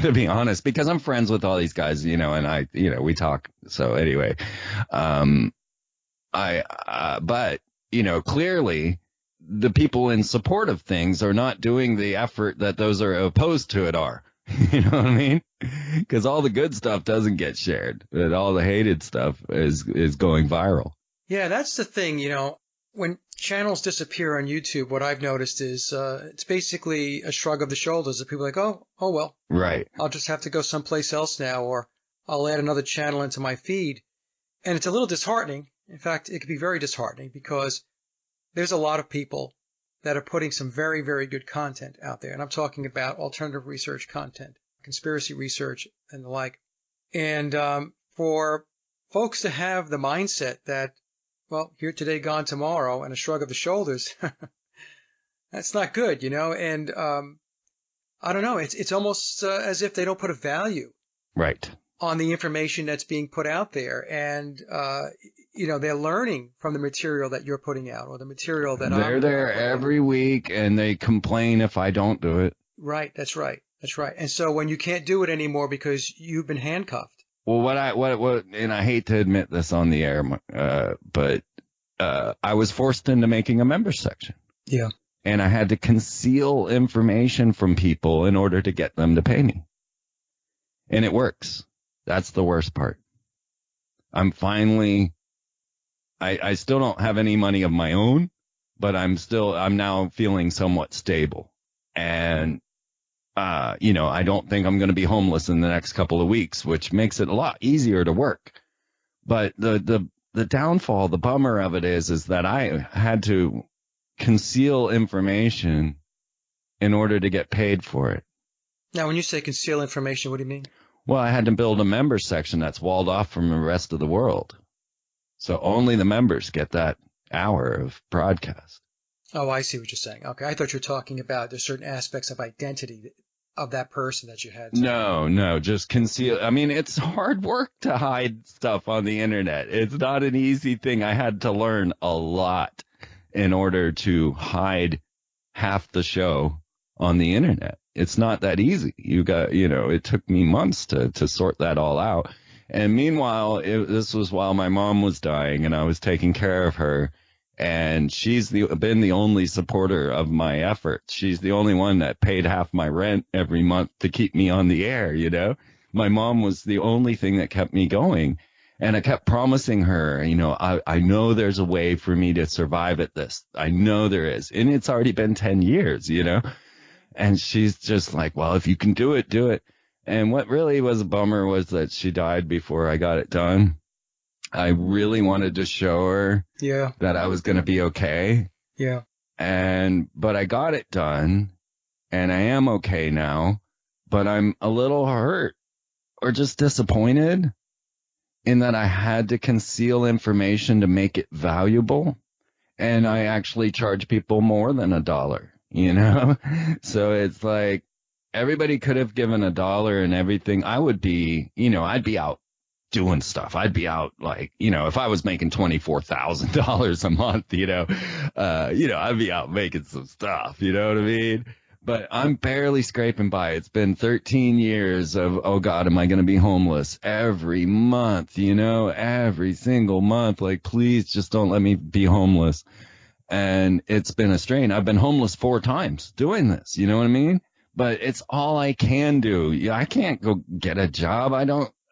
to be honest, because I'm friends with all these guys, and we talk. So anyway, but, clearly the people in support of things are not doing the effort that those are opposed to it are. You know what I mean? Because all the good stuff doesn't get shared, but all the hated stuff is going viral. Yeah, that's the thing. When channels disappear on YouTube, what I've noticed is it's basically a shrug of the shoulders. That people are like, oh well, right. I'll just have to go someplace else now, or I'll add another channel into my feed. And it's a little disheartening. In fact, it can be very disheartening because there's a lot of people that are putting some very, very good content out there. And I'm talking about alternative research content, conspiracy research, and the like. And for folks to have the mindset that, well, here today, gone tomorrow, and a shrug of the shoulders, that's not good, And I don't know. It's almost as if they don't put a value right on the information that's being put out there. And they're learning from the material that you're putting out or the material that they're there every week, and they complain if I don't do it. Right. That's right. And so when you can't do it anymore because you've been handcuffed. Well, what and I hate to admit this on the air, but I was forced into making a member section. Yeah. And I had to conceal information from people in order to get them to pay me. And it works. That's the worst part. I'm finally, I still don't have any money of my own, but I'm now feeling somewhat stable. And, I don't think I'm going to be homeless in the next couple of weeks, which makes it a lot easier to work. But the downfall, the bummer of it is that I had to conceal information in order to get paid for it. Now, when you say conceal information, what do you mean? Well, I had to build a member section that's walled off from the rest of the world. So only the members get that hour of broadcast. Oh, I see what you're saying. Okay. I thought you were talking about there's certain aspects of identity of that person that you had to. No, just conceal. I mean, it's hard work to hide stuff on the internet. It's not an easy thing. I had to learn a lot in order to hide half the show on the internet. It's not that easy. It took me months to sort that all out. And meanwhile, this was while my mom was dying and I was taking care of her. And she's been the only supporter of my efforts. She's the only one that paid half my rent every month to keep me on the air, My mom was the only thing that kept me going. And I kept promising her, I know there's a way for me to survive at this. I know there is. And it's already been 10 years, And she's just like, well, if you can do it, do it. And what really was a bummer was that she died before I got it done. I really wanted to show her that I was going to be okay. Yeah. But I got it done and I am okay now, but I'm a little hurt or just disappointed in that I had to conceal information to make it valuable. And I actually charge people more than $1, So it's like everybody could have given $1 and everything. I would be, I'd be out doing stuff. I'd be out if I was making $24,000 a month, I'd be out making some stuff, you know what I mean? But I'm barely scraping by. It's been 13 years of, oh God, am I going to be homeless every month, every single month. Like, please just don't let me be homeless. And it's been a strain. I've been homeless 4 times doing this, you know what I mean? But it's all I can do. I can't go get a job.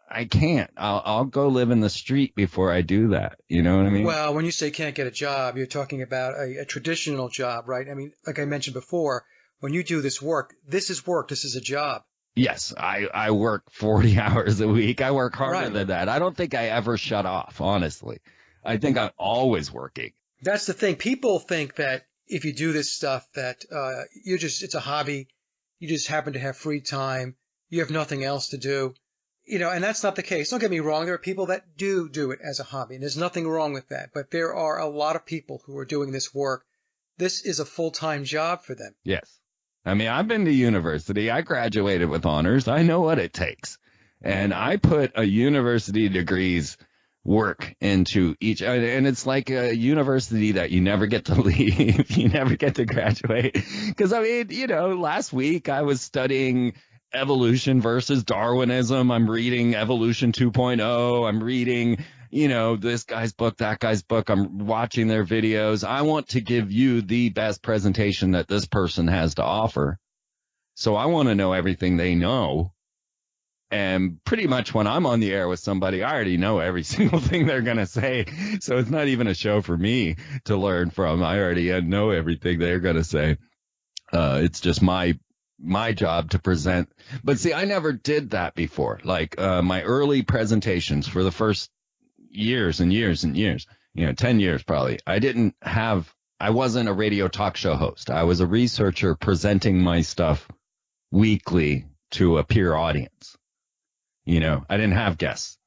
I can't. I'll go live in the street before I do that. You know what I mean? Well, when you say can't get a job, you're talking about a traditional job, right? I mean, like I mentioned before, when you do this work. This is a job. Yes, I work 40 hours a week. I work harder than that. I don't think I ever shut off, honestly. I think I'm always working. That's the thing. People think that if you do this stuff that it's a hobby. You just happen to have free time. You have nothing else to do. And that's not the case. Don't get me wrong. There are people that do it as a hobby, and there's nothing wrong with that. But there are a lot of people who are doing this work. This is a full-time job for them. Yes. I mean, I've been to university. I graduated with honors. I know what it takes. And I put a university degree's work into each. And it's like a university that you never get to leave. You never get to graduate. Because, last week I was studying evolution versus Darwinism. I'm reading Evolution 2.0. I'm reading, this guy's book, that guy's book. I'm watching their videos. I want to give you the best presentation that this person has to offer. So I want to know everything they know. And pretty much when I'm on the air with somebody, I already know every single thing they're going to say. So it's not even a show for me to learn from. I already know everything they're going to say. It's just my job to present. But see, I never did that before. Like my early presentations for the first years and years and years, 10 years probably, I wasn't a radio talk show host. I was a researcher presenting my stuff weekly to a peer audience. I didn't have guests.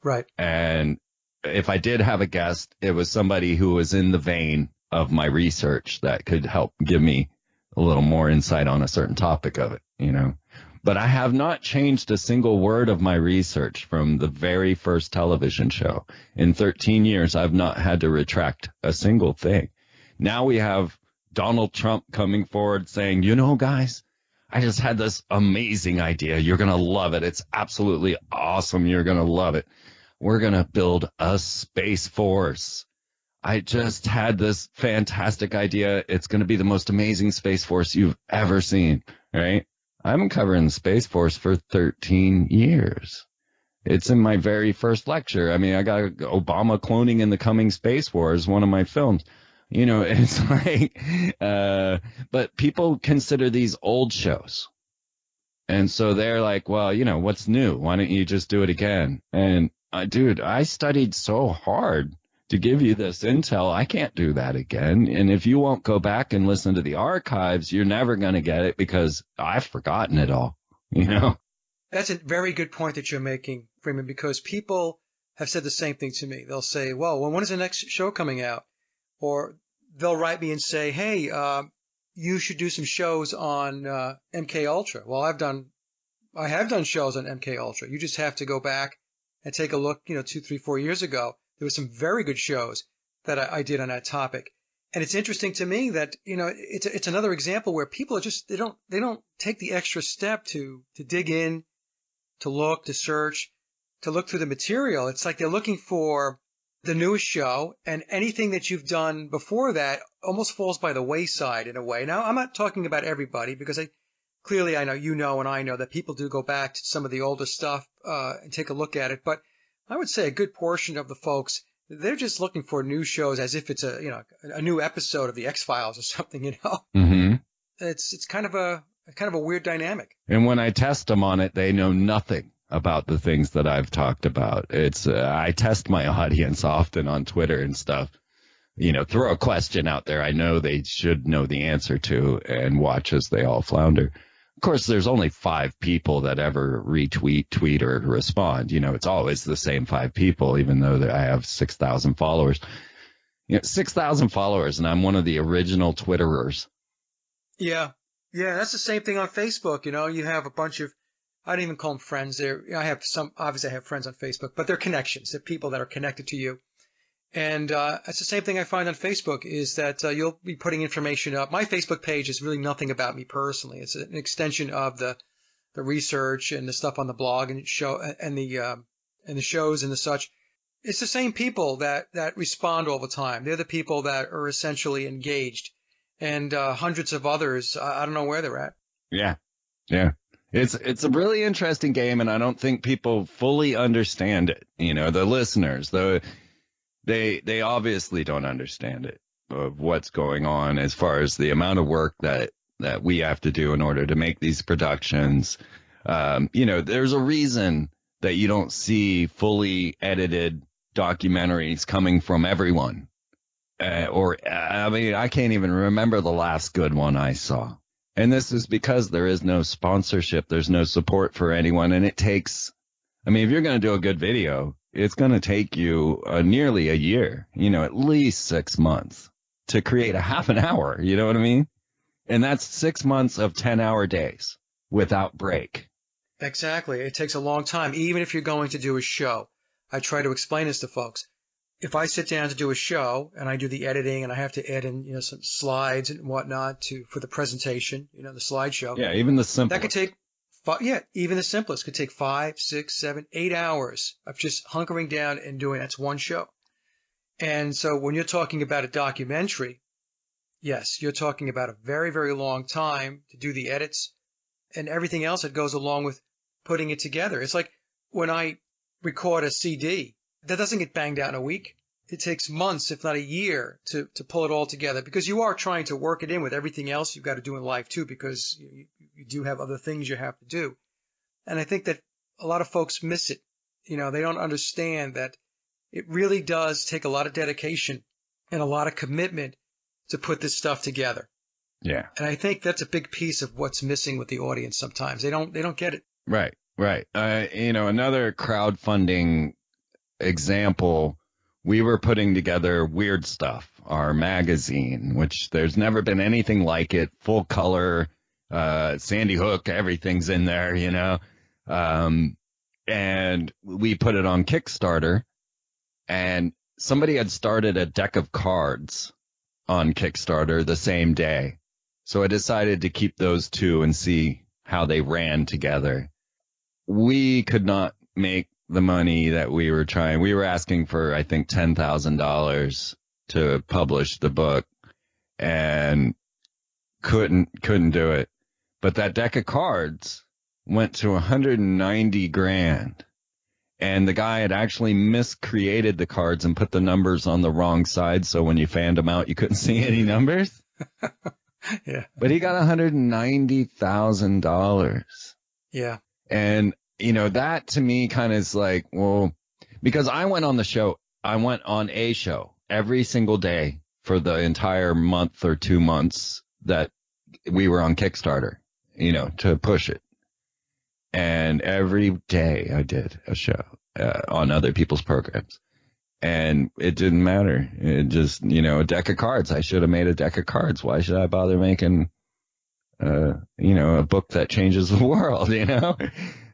Right. And if I did have a guest, it was somebody who was in the vein of my research that could help give me a little more insight on a certain topic of it, But I have not changed a single word of my research from the very first television show. In 13 years, I've not had to retract a single thing. Now we have Donald Trump coming forward saying, guys, I just had this amazing idea. You're going to love it. It's absolutely awesome. You're going to love it. We're going to build a space force. I just had this fantastic idea. It's going to be the most amazing Space Force you've ever seen, right? I've been covering the Space Force for 13 years. It's in my very first lecture. I mean, I got Obama cloning in the coming Space Wars, one of my films. You know, it's like, but people consider these old shows. And so they're like, well, you know, what's new? Why don't you just do it again? And dude, I studied so hard to give you this intel. I can't do that again. And if you won't go back and listen to the archives, you're never going to get it because I've forgotten it all, you know? That's a very good point that you're making, Freeman, because people have said the same thing to me. They'll say, well, when is the next show coming out? Or they'll write me and say, hey, you should do some shows on MK Ultra. Well, I have done shows on MK Ultra. You just have to go back and take a look, 2, 3, 4 years ago. There were some very good shows that I did on that topic. And it's interesting to me that, it's another example where people are just, they don't take the extra step to dig in, to look, to search, to look through the material. It's like they're looking for the newest show, and anything that you've done before that almost falls by the wayside in a way. Now, I'm not talking about everybody because I know and I know that people do go back to some of the older stuff and take a look at it. But I would say a good portion of the folks, they're just looking for new shows as if it's a new episode of the X-Files or something, Mm-hmm. It's kind of a weird dynamic. And when I test them on it, they know nothing about the things that I've talked about. It's I test my audience often on Twitter and stuff. Throw a question out there I know they should know the answer to and watch as they all flounder. Of course, there's only 5 people that ever retweet, tweet, or respond. It's always the same 5 people, even though I have 6,000 followers. 6,000 followers, and I'm one of the original Twitterers. Yeah. Yeah, that's the same thing on Facebook. You have a bunch of, I don't even call them friends. Obviously I have friends on Facebook, but they're connections. They're people that are connected to you. And it's the same thing I find on Facebook is that you'll be putting information up. My Facebook page is really nothing about me personally. It's an extension of the research and the stuff on the blog and the shows and the such. It's the same people that respond all the time. They're the people that are essentially engaged. And hundreds of others, I don't know where they're at. Yeah. Yeah. It's a really interesting game, and I don't think people fully understand it. The listeners, though, they obviously don't understand it, of what's going on as far as the amount of work that we have to do in order to make these productions. There's a reason that you don't see fully edited documentaries coming from everyone. I can't even remember the last good one I saw. And this is because there is no sponsorship. There's no support for anyone. And it takes, if you're going to do a good video, it's going to take you nearly a year, at least 6 months to create a half an hour. You know what I mean? And that's 6 months of 10-hour days without break. Exactly. It takes a long time, even if you're going to do a show. I try to explain this to folks. If I sit down to do a show and I do the editing and I have to add in, some slides and whatnot for the presentation, the slideshow. Yeah, even the simplest. That could take, even the simplest could take 5, 6, 7, 8 hours of just hunkering down and doing that's one show. And so when you're talking about a documentary, yes, you're talking about a very, very long time to do the edits and everything else that goes along with putting it together. It's like when I record a CD. That doesn't get banged out in a week. It takes months, if not a year, to pull it all together because you are trying to work it in with everything else you've got to do in life too because you do have other things you have to do. And I think that a lot of folks miss it. They don't understand that it really does take a lot of dedication and a lot of commitment to put this stuff together. Yeah. And I think that's a big piece of what's missing with the audience sometimes. They don't get it. Right. Another crowdfunding example, we were putting together Weird Stuff, our magazine, which there's never been anything like it, full color, Sandy Hook, everything's in there, and we put it on Kickstarter, and somebody had started a deck of cards on Kickstarter the same day. So I decided to keep those two and see how they ran together. We could not make the money that we were trying. We were asking for, I think, $10,000 to publish the book and couldn't do it. But that deck of cards went to 190 grand. And the guy had actually miscreated the cards and put the numbers on the wrong side. So when you fanned them out, you couldn't see any numbers. Yeah. But he got $190,000. Yeah. And, that to me kind of is like, well, because I went on a show every single day for the entire month or 2 months that we were on Kickstarter, to push it. And every day I did a show on other people's programs. And it didn't matter. It just, a deck of cards. I should have made a deck of cards. Why should I bother making, a book that changes the world,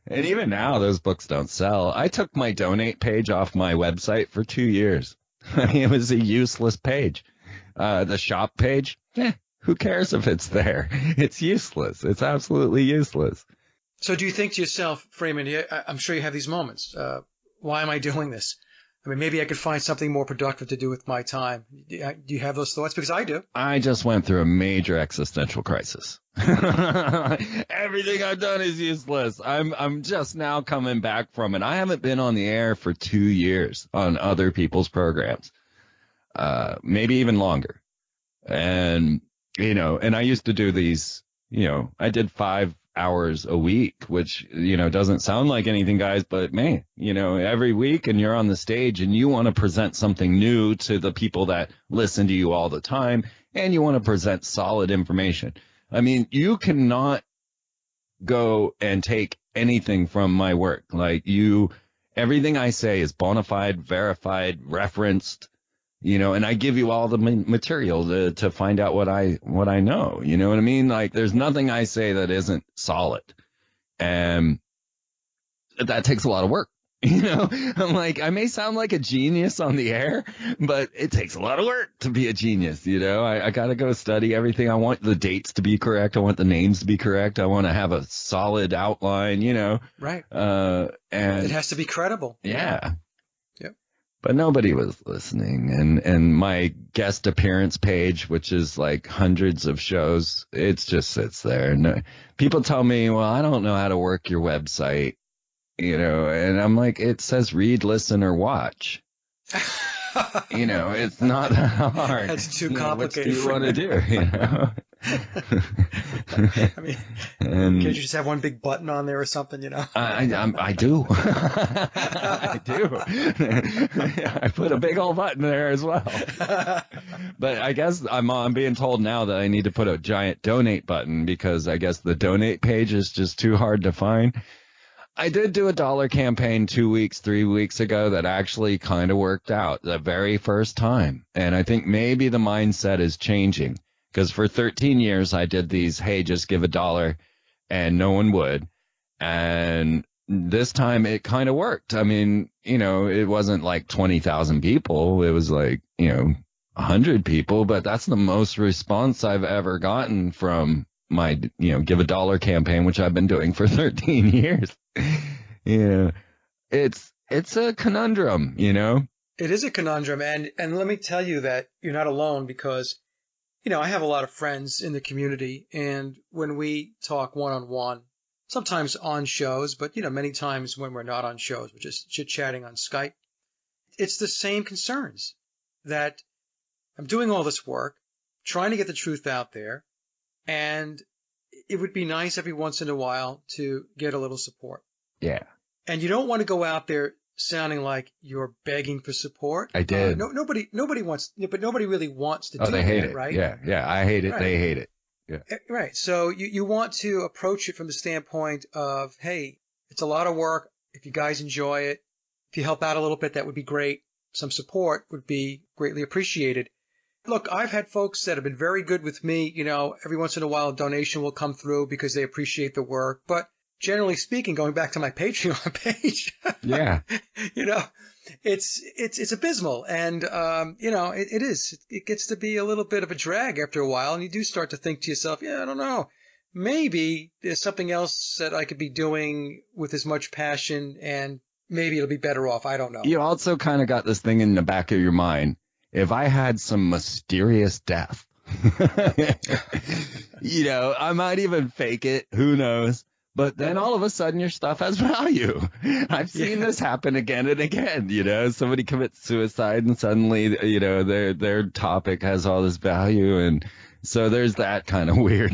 And even now, those books don't sell. I took my donate page off my website for 2 years. I mean, it was a useless page. The shop page, who cares if it's there? It's useless. It's absolutely useless. So do you think to yourself, Freeman, I'm sure you have these moments. Why am I doing this? I mean, maybe I could find something more productive to do with my time. Do you have those thoughts? Because I do. I just went through a major existential crisis. Everything I've done is useless. I'm just now coming back from it. I haven't been on the air for 2 years on other people's programs, maybe even longer. And, and I used to do these, I did 5 hours a week, which, doesn't sound like anything, guys, but man, every week and you're on the stage and you want to present something new to the people that listen to you all the time. And you want to present solid information. I mean, you cannot go and take anything from my work. Like everything I say is bona fide, verified, referenced, and I give you all the material to find out what I know. You know what I mean? Like, there's nothing I say that isn't solid. And that takes a lot of work. I'm like, I may sound like a genius on the air, but it takes a lot of work to be a genius. I got to go study everything. I want the dates to be correct. I want the names to be correct. I want to have a solid outline, Right. And it has to be credible. Yeah. Yep. But nobody was listening. And my guest appearance page, which is like hundreds of shows, it just sits there. And people tell me, well, I don't know how to work your website, and I'm like, it says read, listen, or watch. It's not that hard. That's too complicated. What do you want to do, I mean, can't you just have one big button on there or something, I do. I do. I put a big old button there as well. But I guess I'm being told now that I need to put a giant donate button because I guess the donate page is just too hard to find. I did do a dollar campaign 2 weeks, 3 weeks ago that actually kind of worked out the very first time. And I think maybe the mindset is changing because for 13 years I did these, hey, just give $1 and no one would. And this time it kind of worked. I mean, it wasn't like 20,000 people. It was like, 100 people, but that's the most response I've ever gotten from my, give $1 campaign, which I've been doing for 13 years. It's a conundrum, It is a conundrum. And let me tell you that you're not alone because, I have a lot of friends in the community. And when we talk one-on-one, sometimes on shows, but, many times when we're not on shows, we're just chit-chatting on Skype. It's the same concerns that I'm doing all this work, trying to get the truth out there. And it would be nice every once in a while to get a little support. Yeah. And you don't want to go out there sounding like you're begging for support. I did. Nobody wants, but nobody really wants to do they hate that, it. right? Yeah. I hate it. Right. They hate it. Yeah. Right. So you want to approach it from the standpoint of, hey, it's a lot of work. If you guys enjoy it, if you help out a little bit, that would be great. Some support would be greatly appreciated. Look, I've had folks that have been very good with me. Every once in a while a donation will come through because they appreciate the work. But generally speaking, going back to my Patreon page, yeah, it's abysmal. And, it is. It gets to be a little bit of a drag after a while. And you do start to think to yourself, I don't know. Maybe there's something else that I could be doing with as much passion and maybe it'll be better off. I don't know. You also kind of got this thing in the back of your mind. if I had some mysterious death, I might even fake it. Who knows? But then all of a sudden your stuff has value. I've seen this happen again and again. Somebody commits suicide and suddenly, their topic has all this value. And so there's that kind of weird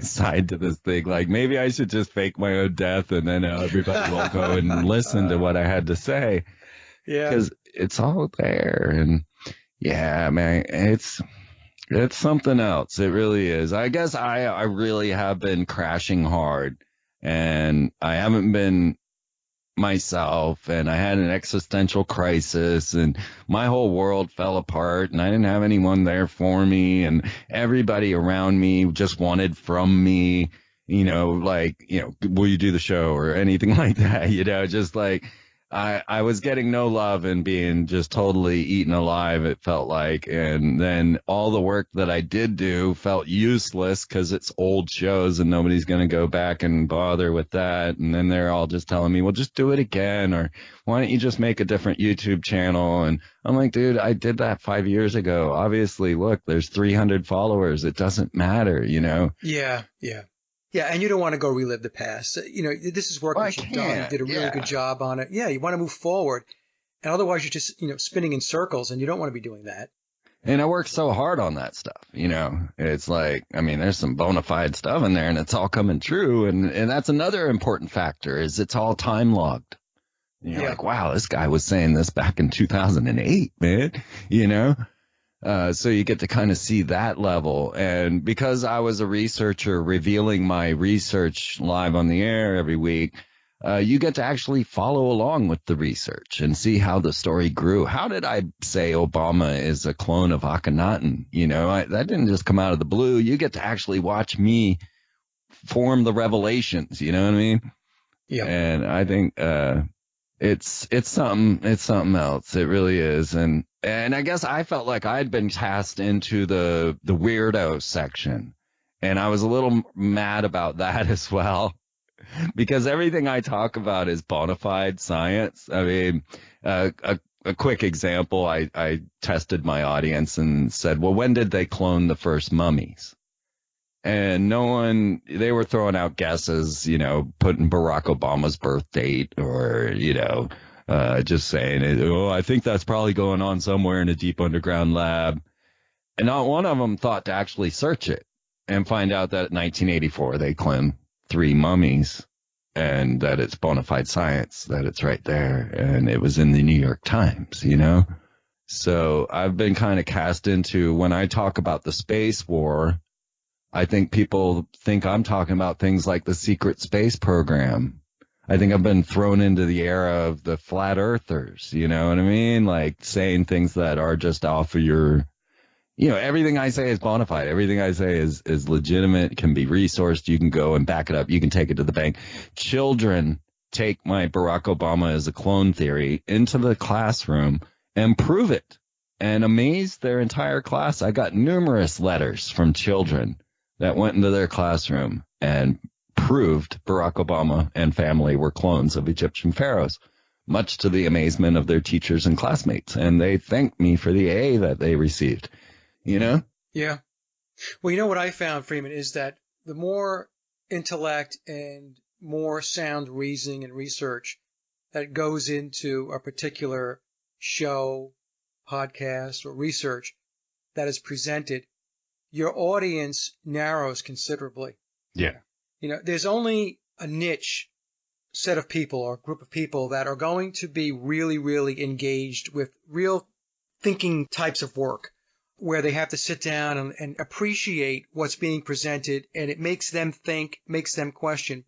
side to this thing. Like maybe I should just fake my own death and then everybody will go and listen to what I had to say. Yeah. Because it's all there. And yeah, man, it's something else. It really is. I guess I really have been crashing hard. And I haven't been myself, and I had an existential crisis, and my whole world fell apart, and I didn't have anyone there for me, and everybody around me just wanted from me, will you do the show or anything like that, just like I was getting no love and being just totally eaten alive, it felt like. And then all the work that I did do felt useless because it's old shows and nobody's going to go back and bother with that. And then they're all just telling me, well, just do it again. Or why don't you just make a different YouTube channel? And I'm like, dude, I did that 5 years ago. Obviously, look, there's 300 followers. It doesn't matter, Yeah, yeah. Yeah, and you don't want to go relive the past. This is work that you've done. You did a really good job on it. Yeah, you want to move forward. And otherwise, you're just, spinning in circles, and you don't want to be doing that. And I worked so hard on that stuff, It's like, there's some bona fide stuff in there, and it's all coming true. And that's another important factor, is it's all time logged. Like, wow, this guy was saying this back in 2008, man, So you get to kind of see that level. And because I was a researcher revealing my research live on the air every week, you get to actually follow along with the research and see how the story grew. How did I say Obama is a clone of Akhenaten? That didn't just come out of the blue. You get to actually watch me form the revelations. You know what I mean? Yeah. And I think it's something else. It really is. And I guess I felt like I'd been cast into the weirdo section, and I was a little mad about that as well, because everything I talk about is bona fide science. A quick example, I tested my audience and said, well, when did they clone the first mummies? And they were throwing out guesses, putting Barack Obama's birth date or, just saying, I think that's probably going on somewhere in a deep underground lab. And not one of them thought to actually search it and find out that in 1984 they cloned 3 mummies and that it's bona fide science, that it's right there. And it was in the New York Times, So I've been kind of cast into, when I talk about the space war, I think people think I'm talking about things like the secret space program. I think I've been thrown into the era of the flat earthers, you know what I mean? Like saying things that are just off of your, everything I say is bona fide. Everything I say is legitimate, can be resourced. You can go and back it up. You can take it to the bank. Children take my Barack Obama as a clone theory into the classroom and prove it and amaze their entire class. I got numerous letters from children that went into their classroom and proved Barack Obama and family were clones of Egyptian pharaohs, much to the amazement of their teachers and classmates. And they thanked me for the A that they received, Yeah. Well, what I found, Freeman, is that the more intellect and more sound reasoning and research that goes into a particular show, podcast, or research that is presented, your audience narrows considerably. Yeah. There's only a niche set of people or group of people that are going to be really, really engaged with real thinking types of work, where they have to sit down and appreciate what's being presented, and it makes them think, makes them question.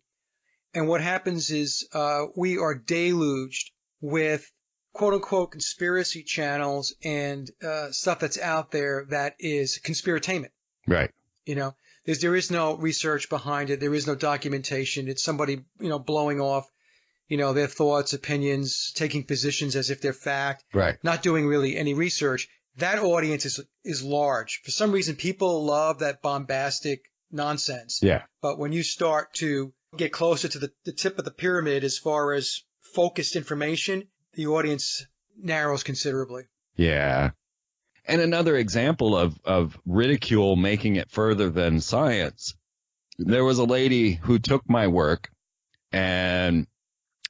And what happens is we are deluged with quote-unquote conspiracy channels and stuff that's out there that is conspiratainment. Right. There is no research behind it. There is no documentation. It's somebody, blowing off, their thoughts, opinions, taking positions as if they're fact. Right. Not doing really any research. That audience is large. For some reason, people love that bombastic nonsense. Yeah. But when you start to get closer to the tip of the pyramid as far as focused information, the audience narrows considerably. Yeah. And another example of ridicule making it further than science. There was a lady who took my work, and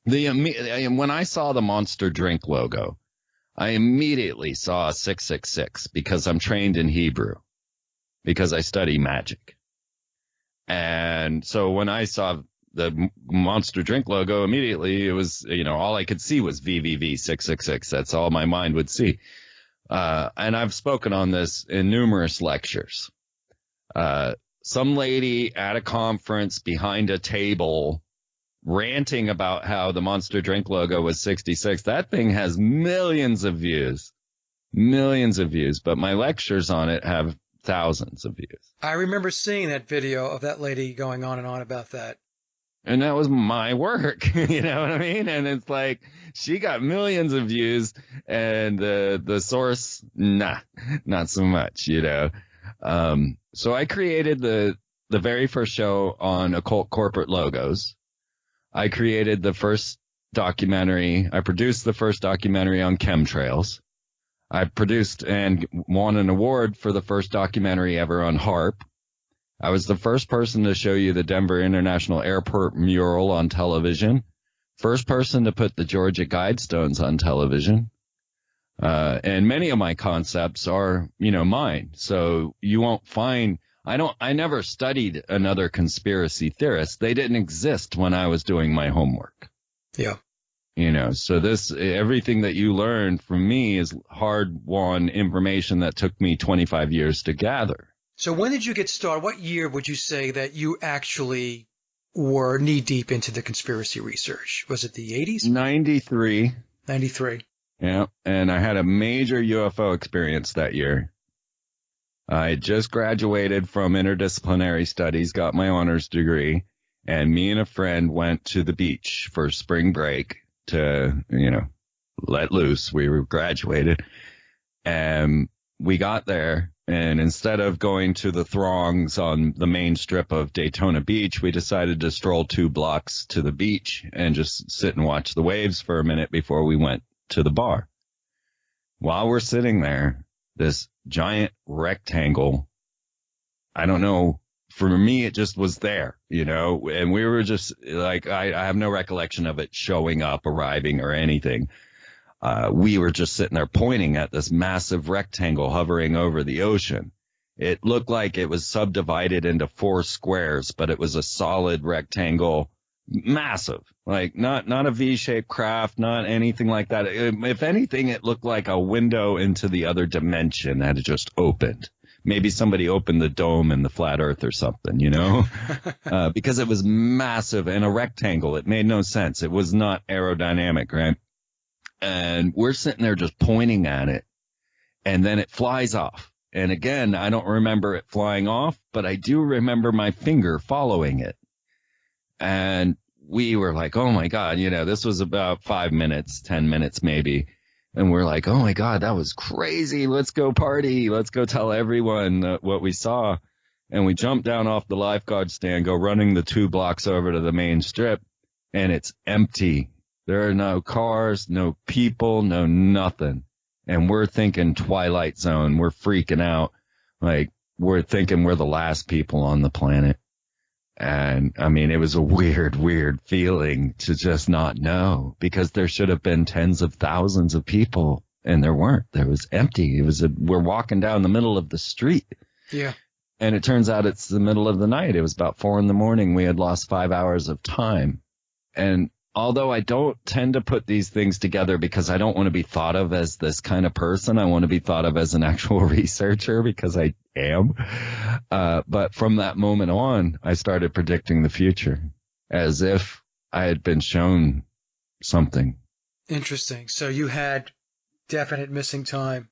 when I saw the Monster Drink logo, I immediately saw 666 because I'm trained in Hebrew, because I study magic. And so when I saw the Monster Drink logo, immediately it was, all I could see was VVV 666. That's all my mind would see. And I've spoken on this in numerous lectures. Some lady at a conference behind a table ranting about how the Monster Drink logo was 66. That thing has millions of views, but my lectures on it have thousands of views. I remember seeing that video of that lady going on and on about that. And that was my work, you know what I mean? And it's like, she got millions of views, and the source, not so much, So I created the very first show on occult corporate logos. I created the first documentary. I produced the first documentary on chemtrails. I produced and won an award for the first documentary ever on HAARP. I was the first person to show you the Denver International Airport mural on television. First person to put the Georgia Guidestones on television. And many of my concepts are, mine. So you won't find, I never studied another conspiracy theorist. They didn't exist when I was doing my homework. Yeah. So everything that you learned from me is hard-won information that took me 25 years to gather. So when did you get started? What year would you say that you actually were knee-deep into the conspiracy research? Was it the 80s? 93. 93. Yeah, and I had a major UFO experience that year. I had just graduated from interdisciplinary studies, got my honors degree, and me and a friend went to the beach for spring break to, let loose. We were graduated, and we got there. And instead of going to the throngs on the main strip of Daytona Beach, we decided to stroll 2 blocks to the beach and just sit and watch the waves for a minute before we went to the bar. While we're sitting there, this giant rectangle, I don't know, for me, it just was there, and we were just like, I have no recollection of it showing up, arriving, or anything. We were just sitting there pointing at this massive rectangle hovering over the ocean. It looked like it was subdivided into 4 squares, but it was a solid rectangle, massive, like not a V-shaped craft, not anything like that. If anything, it looked like a window into the other dimension that had just opened. Maybe somebody opened the dome in the flat earth or something, because it was massive and a rectangle. It made no sense. It was not aerodynamic, right? And we're sitting there just pointing at it, and then it flies off. And again, I don't remember it flying off, but I do remember my finger following it. And we were like, oh my God, this was about 5 minutes, 10 minutes maybe. And we're like, oh my God, that was crazy. Let's go party. Let's go tell everyone what we saw. And we jump down off the lifeguard stand, go running the 2 blocks over to the main strip, and it's empty. There are no cars, no people, no nothing. And we're thinking Twilight Zone. We're freaking out. Like, we're thinking we're the last people on the planet. And I mean, it was a weird feeling to just not know, because there should have been tens of thousands of people, and there weren't. There was empty. We're walking down the middle of the street. Yeah. And it turns out it's the middle of the night. It was about 4 a.m. We had lost 5 hours of time. And although I don't tend to put these things together because I don't want to be thought of as this kind of person, I want to be thought of as an actual researcher, because I am. But from that moment on, I started predicting the future as if I had been shown something. Interesting. So you had definite missing time.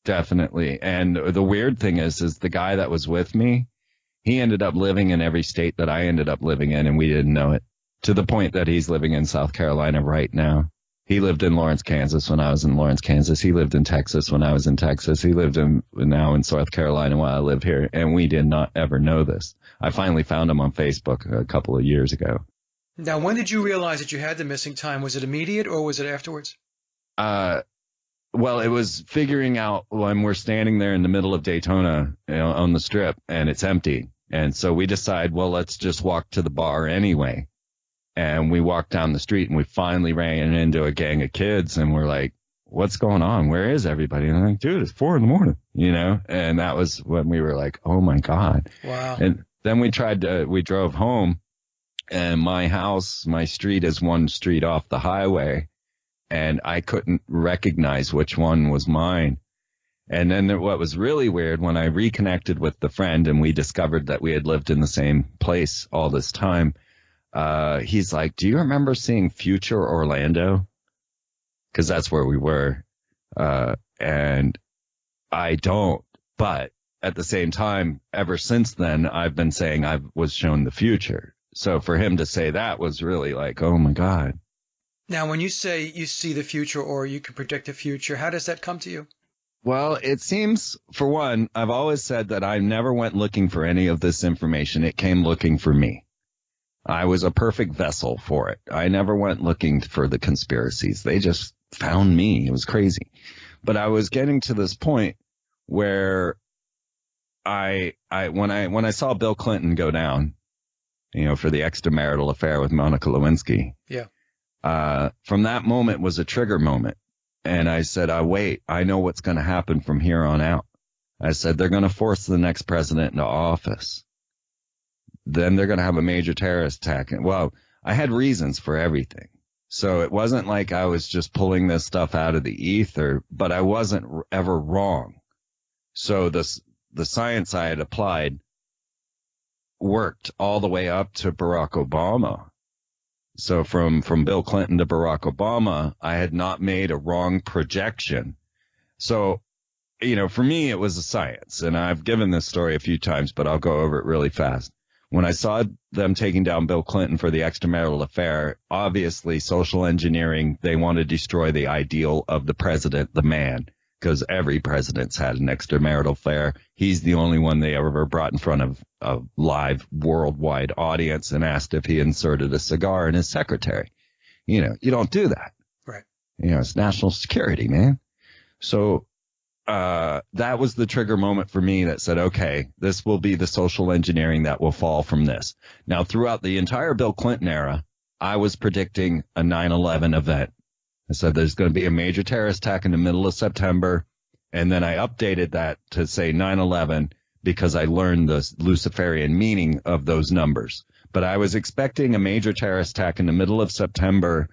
Definitely. And the weird thing is the guy that was with me, he ended up living in every state that I ended up living in, and we didn't know it. To the point that he's living in South Carolina right now. He lived in Lawrence, Kansas when I was in Lawrence, Kansas. He lived in Texas when I was in Texas. He lived now in South Carolina while I live here. And we did not ever know this. I finally found him on Facebook a couple of years ago. Now, when did you realize that you had the missing time? Was it immediate or was it afterwards? Well, it was figuring out when we're standing there in the middle of Daytona, on the strip, and it's empty. And so we decide, well, let's just walk to the bar anyway. And we walked down the street and we finally ran into a gang of kids and we're like, what's going on? Where is everybody? And I'm like, dude, it's 4 a.m, and that was when we were like, oh my God. Wow. And then we drove home, and my street is one street off the highway, and I couldn't recognize which one was mine. And then what was really weird, when I reconnected with the friend and we discovered that we had lived in the same place all this time, he's like, do you remember seeing Future Orlando? Because that's where we were. And I don't. But at the same time, ever since then, I've been saying I was shown the future. So for him to say that was really like, oh, my God. Now, when you say you see the future or you can predict the future, how does that come to you? Well, it seems, for one, I've always said that I never went looking for any of this information. It came looking for me. I was a perfect vessel for it. I never went looking for the conspiracies. They just found me. It was crazy. But I was getting to this point where when I saw Bill Clinton go down, for the extramarital affair with Monica Lewinsky. Yeah. From that moment was a trigger moment. And I said, wait, I know what's going to happen from here on out. I said, they're going to force the next president into office. Then they're going to have a major terrorist attack. Well, I had reasons for everything. So it wasn't like I was just pulling this stuff out of the ether, but I wasn't ever wrong. So the science I had applied worked all the way up to Barack Obama. So from Bill Clinton to Barack Obama, I had not made a wrong projection. So, for me, it was a science. And I've given this story a few times, but I'll go over it really fast. When I saw them taking down Bill Clinton for the extramarital affair, obviously social engineering, they want to destroy the ideal of the president, the man, because every president's had an extramarital affair. He's the only one they ever brought in front of a live worldwide audience and asked if he inserted a cigar in his secretary. You don't do that. Right. It's national security, man. So that was the trigger moment for me that said, okay, this will be the social engineering that will fall from this. Now, throughout the entire Bill Clinton era, I was predicting a 9/11 event. I said there's going to be a major terrorist attack in the middle of September. And then I updated that to say 9/11 because I learned the Luciferian meaning of those numbers. But I was expecting a major terrorist attack in the middle of September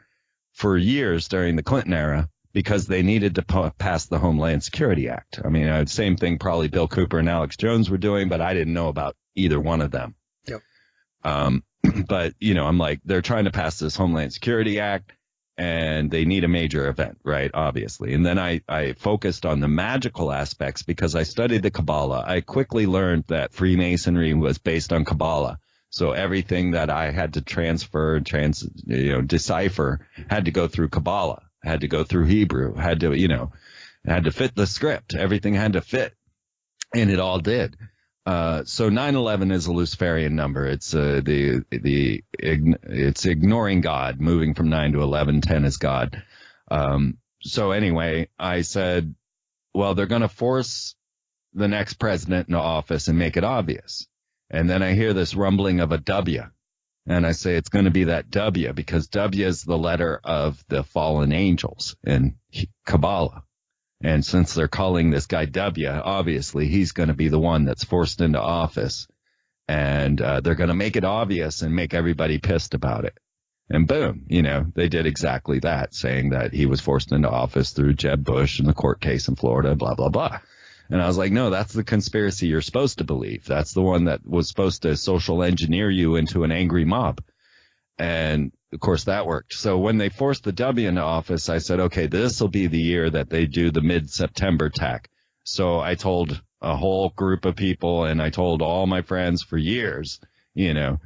for years during the Clinton era, because they needed to pass the Homeland Security Act. I mean, same thing probably Bill Cooper and Alex Jones were doing, but I didn't know about either one of them. Yep. But, I'm like, they're trying to pass this Homeland Security Act, and they need a major event, right? Obviously. And then I focused on the magical aspects because I studied the Kabbalah. I quickly learned that Freemasonry was based on Kabbalah. So everything that I had to decipher had to go through Kabbalah. Had to go through Hebrew, had to fit the script. Everything had to fit, and it all did. So 9/11 is a Luciferian number. It's it's ignoring God, moving from 9 to 11. 10 is God. So anyway, I said, well, they're going to force the next president into office and make it obvious. And then I hear this rumbling of a W. And I say it's going to be that W because W is the letter of the fallen angels in Kabbalah. And since they're calling this guy W, obviously he's going to be the one that's forced into office. And they're going to make it obvious and make everybody pissed about it. And boom, they did exactly that, saying that he was forced into office through Jeb Bush and the court case in Florida, blah, blah, blah. And I was like, no, that's the conspiracy you're supposed to believe. That's the one that was supposed to social engineer you into an angry mob. And, of course, that worked. So when they forced the W into office, I said, okay, this will be the year that they do the mid-September attack. So I told a whole group of people, and I told all my friends for years, hey, there's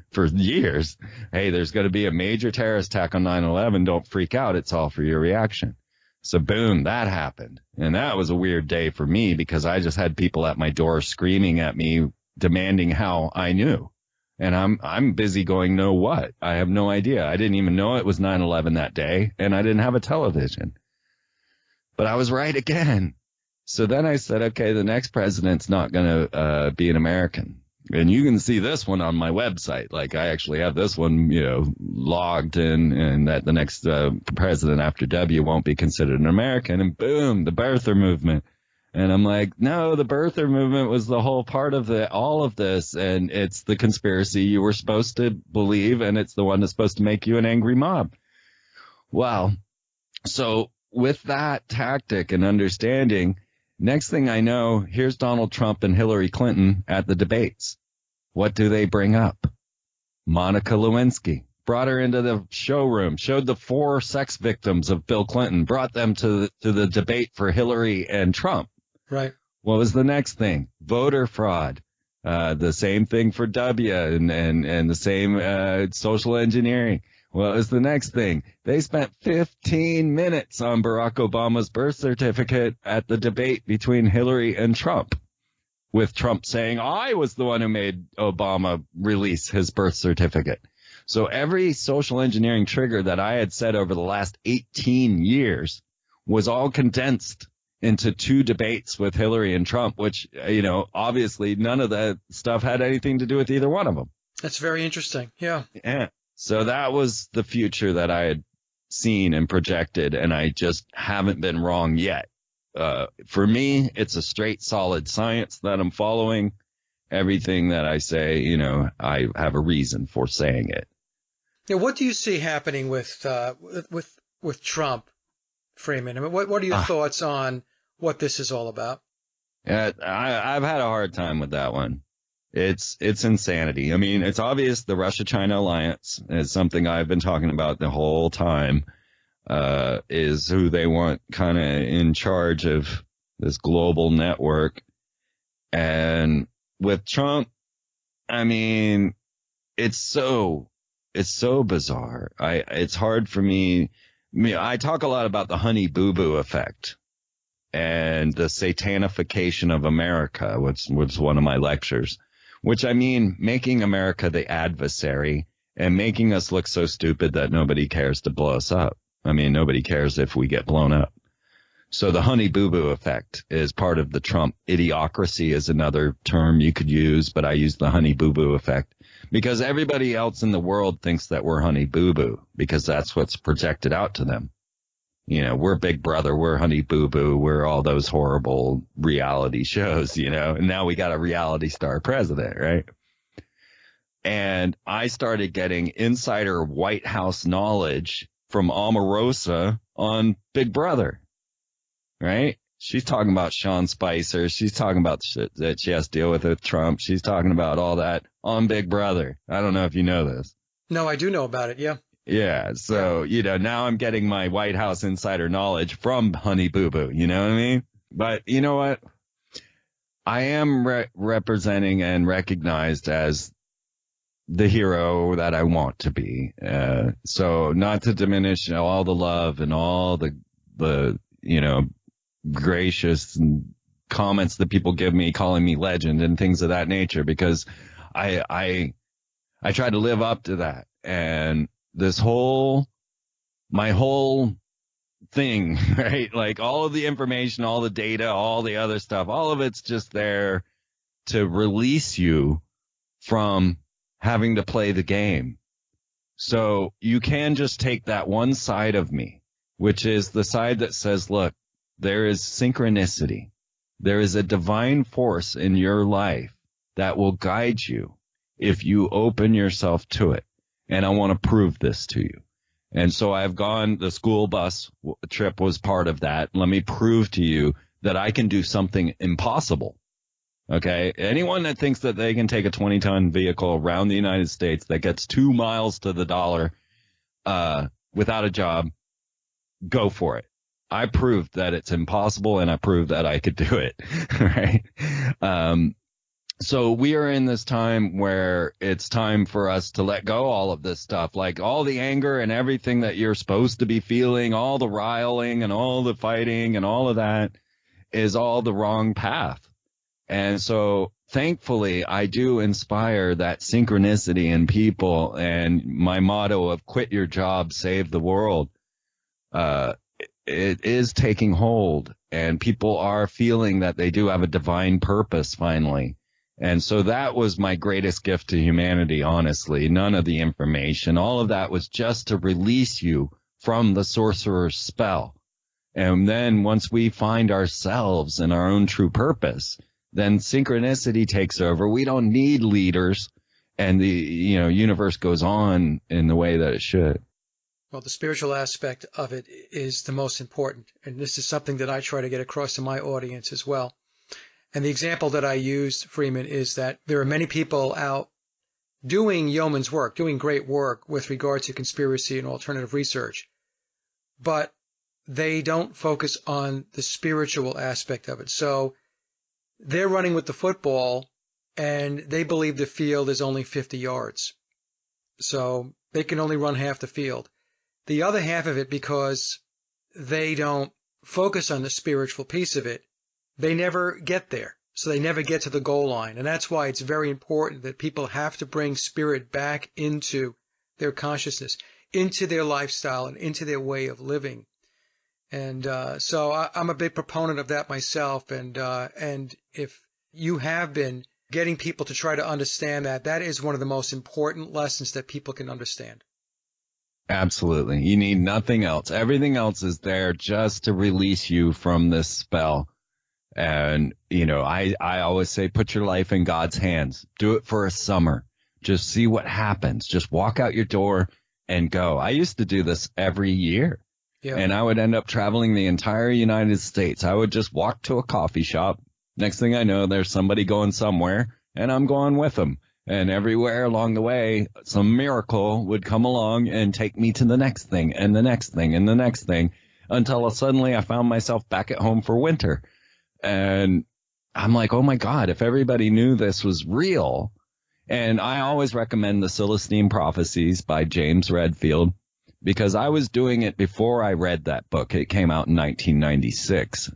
going to be a major terrorist attack on 9/11. Don't freak out. It's all for your reaction. So boom, that happened. And that was a weird day for me because I just had people at my door screaming at me, demanding how I knew. And I'm busy going, know what? I have no idea. I didn't even know it was 9/11 that day, and I didn't have a television. But I was right again. So then I said, okay, the next president's not going to be an American. And you can see this one on my website. Like, I actually have this one, logged in, and that the next president after W won't be considered an American. And boom, the birther movement. And I'm like, no, the birther movement was the whole part of all of this. And it's the conspiracy you were supposed to believe. And it's the one that's supposed to make you an angry mob. Wow. So with that tactic and understanding, next thing I know, here's Donald Trump and Hillary Clinton at the debates. What do they bring up? Monica Lewinsky. Brought her into the showroom, showed the 4 sex victims of Bill Clinton, brought them to the debate for Hillary and Trump. Right. What was the next thing? Voter fraud. The same thing for W and the same social engineering. What was the next thing? They spent 15 minutes on Barack Obama's birth certificate at the debate between Hillary and Trump, with Trump saying, I was the one who made Obama release his birth certificate. So every social engineering trigger that I had said over the last 18 years was all condensed into 2 debates with Hillary and Trump, which, obviously none of that stuff had anything to do with either one of them. That's very interesting. Yeah. Yeah. So that was the future that I had seen and projected, and I just haven't been wrong yet. For me, it's a straight, solid science that I'm following. Everything that I say, I have a reason for saying it. Now, what do you see happening with Trump, Freeman? I mean, what are your thoughts on what this is all about? I've had a hard time with that one. It's insanity. I mean, it's obvious the Russia-China alliance is something I've been talking about the whole time, is who they want kind of in charge of this global network. And with Trump, I mean, it's so bizarre. It's hard for me. I talk a lot about the honey boo boo effect and the satanification of America, which was one of my lectures, which I mean, making America the adversary and making us look so stupid that nobody cares to blow us up. I mean, nobody cares if we get blown up. So the honey boo boo effect is part of the Trump idiocracy is another term you could use, but I use the honey boo boo effect because everybody else in the world thinks that we're honey boo boo because that's what's projected out to them. We're Big Brother, we're Honey Boo Boo, we're all those horrible reality shows, and now we got a reality star president, right? And I started getting insider White House knowledge from Omarosa on Big Brother, right? She's talking about Sean Spicer. She's talking about the shit that she has to deal with Trump. She's talking about all that on Big Brother. I don't know if you know this. No, I do know about it, yeah. Yeah, so, now I'm getting my White House insider knowledge from Honey Boo Boo, you know what I mean? But you know what? I am representing and recognized as the hero that I want to be. So not to diminish all the love and all the gracious comments that people give me, calling me legend and things of that nature, because I try to live up to that. And my whole thing, right? Like all of the information, all the data, all the other stuff, all of it's just there to release you from having to play the game. So you can just take that one side of me, which is the side that says, look, there is synchronicity. There is a divine force in your life that will guide you if you open yourself to it. And I want to prove this to you. And so I've gone, the school bus trip was part of that. Let me prove to you that I can do something impossible. Okay. Anyone that thinks that they can take a 20-ton vehicle around the United States that gets 2 miles to the dollar, without a job, go for it. I proved that it's impossible and I proved that I could do it. Right. So we are in this time where it's time for us to let go all of this stuff, like all the anger and everything that you're supposed to be feeling, all the riling and all the fighting and all of that is all the wrong path. And so thankfully I do inspire that synchronicity in people, and my motto of quit your job, save the world, it is taking hold, and people are feeling that they do have a divine purpose finally. And so that was my greatest gift to humanity, honestly. None of the information, all of that was just to release you from the sorcerer's spell. And then once we find ourselves and our own true purpose, then synchronicity takes over. We don't need leaders, and the universe goes on in the way that it should. Well, the spiritual aspect of it is the most important. And this is something that I try to get across to my audience as well. And the example that I used, Freeman, is that there are many people out doing yeoman's work, doing great work with regard to conspiracy and alternative research, but they don't focus on the spiritual aspect of it. So they're running with the football, and they believe the field is only 50 yards. So they can only run half the field. The other half of it, because they don't focus on the spiritual piece of it, they never get there. So they never get to the goal line. And that's why it's very important that people have to bring spirit back into their consciousness, into their lifestyle, and into their way of living. And so I'm a big proponent of that myself. And if you have been getting people to try to understand that, that is one of the most important lessons that people can understand. Absolutely. You need nothing else. Everything else is there just to release you from this spell. And, I always say, put your life in God's hands. Do it for a summer. Just see what happens. Just walk out your door and go. I used to do this every year. Yeah. And I would end up traveling the entire United States. I would just walk to a coffee shop. Next thing I know, there's somebody going somewhere, and I'm going with them. And everywhere along the way, some miracle would come along and take me to the next thing and the next thing and the next thing, until suddenly I found myself back at home for winter. And I'm like, oh my God, if everybody knew this was real. And I always recommend the Celestine Prophecies by James Redfield, because I was doing it before I read that book. It came out in 1996.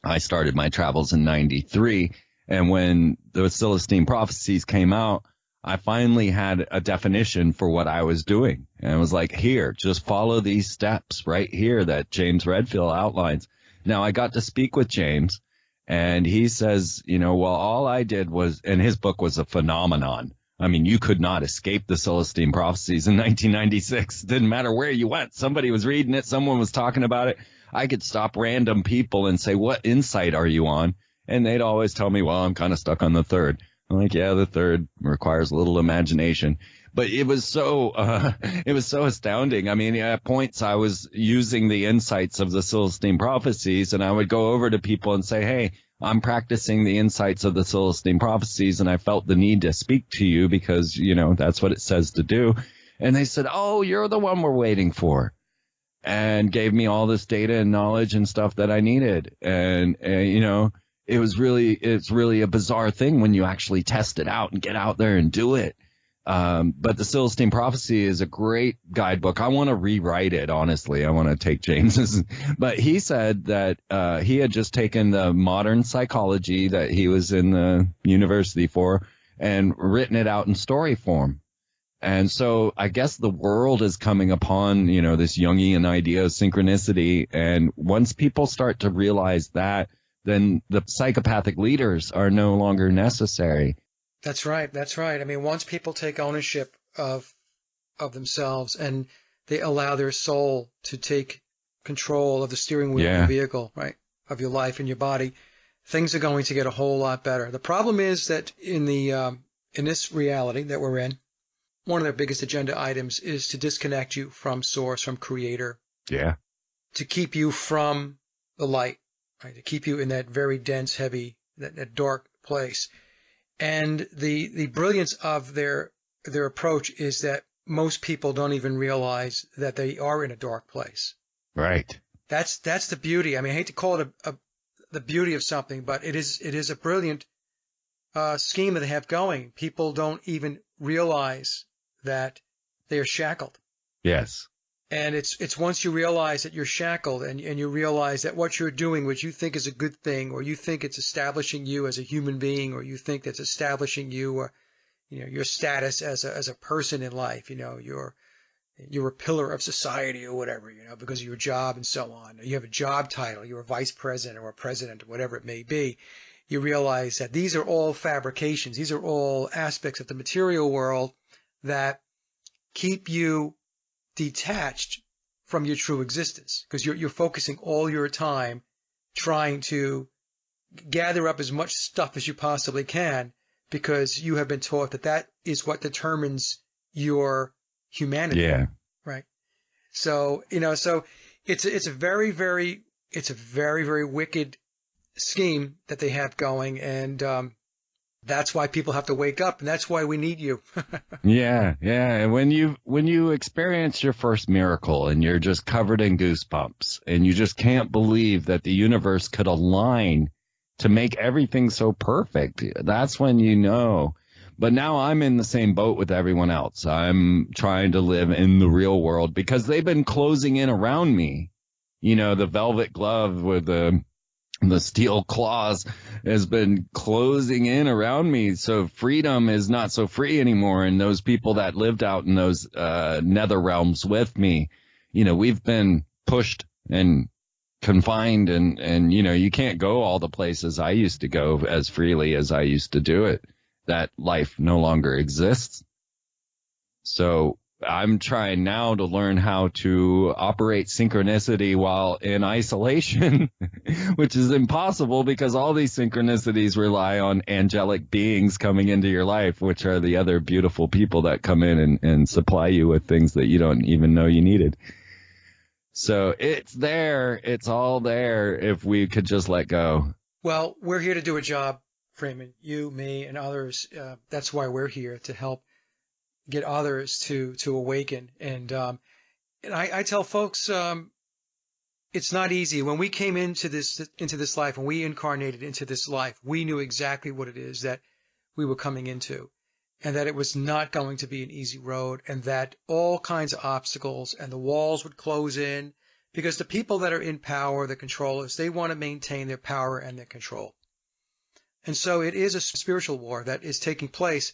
I started my travels in 93. And when the Celestine Prophecies came out, I finally had a definition for what I was doing. And I was like, here, just follow these steps right here that James Redfield outlines. Now, I got to speak with James, and he says, well, all I did was, and his book was a phenomenon. I mean, you could not escape the Celestine Prophecies in 1996. It didn't matter where you went. Somebody was reading it. Someone was talking about it. I could stop random people and say, what insight are you on? And they'd always tell me, well, I'm kind of stuck on the third. I'm like, yeah, the third requires a little imagination. But it was so astounding. I mean, at points I was using the insights of the Celestine Prophecies, and I would go over to people and say, hey, I'm practicing the insights of the Celestine Prophecies, and I felt the need to speak to you because, that's what it says to do. And they said, oh, you're the one we're waiting for, and gave me all this data and knowledge and stuff that I needed. And it's really a bizarre thing when you actually test it out and get out there and do it. But the Celestine Prophecy is a great guidebook. I want to rewrite it, honestly. I want to take James's. But he said that he had just taken the modern psychology that he was in the university for and written it out in story form. And so I guess the world is coming upon, this Jungian idea of synchronicity. And once people start to realize that, then the psychopathic leaders are no longer necessary. That's right. That's right. I mean, once people take ownership of themselves and they allow their soul to take control of the steering wheel of the vehicle, right, of your life and your body, things are going to get a whole lot better. The problem is that in this reality that we're in, one of their biggest agenda items is to disconnect you from source, from creator. Yeah. To keep you from the light, right? To keep you in that very dense, heavy, that dark place. And the brilliance of their approach is that most people don't even realize that they are in a dark place. Right. That's the beauty. I mean, I hate to call it the beauty of something, but it is a brilliant scheme that they have going. People don't even realize that they are shackled. Yes. And it's once you realize that you're shackled and you realize that what you're doing, which you think is a good thing, or you think it's establishing you as a human being, or you think that's establishing you, or, your status as a person in life, your you're a pillar of society or whatever, because of your job and so on. You have a job title, you're a vice president or a president or whatever it may be. You realize that these are all fabrications. These are all aspects of the material world that keep you detached from your true existence, because you're focusing all your time trying to gather up as much stuff as you possibly can, because you have been taught that that is what determines your humanity. Yeah. Right. So, so it's a very, very wicked scheme that they have going. And, that's why people have to wake up, and that's why we need you. Yeah, yeah. And when you experience your first miracle and you're just covered in goosebumps and you just can't believe that the universe could align to make everything so perfect, that's when you know. But now I'm in the same boat with everyone else. I'm trying to live in the real world because they've been closing in around me. The velvet glove with the steel claws has been closing in around me. So freedom is not so free anymore. And those people that lived out in those nether realms with me, we've been pushed and confined and you can't go all the places I used to go as freely as I used to do it. That life no longer exists. So I'm trying now to learn how to operate synchronicity while in isolation, which is impossible because all these synchronicities rely on angelic beings coming into your life, which are the other beautiful people that come in and supply you with things that you don't even know you needed. So it's there. It's all there if we could just let go. Well, we're here to do a job, Freeman, you, me, and others. That's why we're here, to help get others to awaken. And I tell folks, it's not easy. When we came into this life, when we incarnated into this life, we knew exactly what it is that we were coming into, and that it was not going to be an easy road, and that all kinds of obstacles and the walls would close in, because the people that are in power, the controllers, they want to maintain their power and their control. And so it is a spiritual war that is taking place.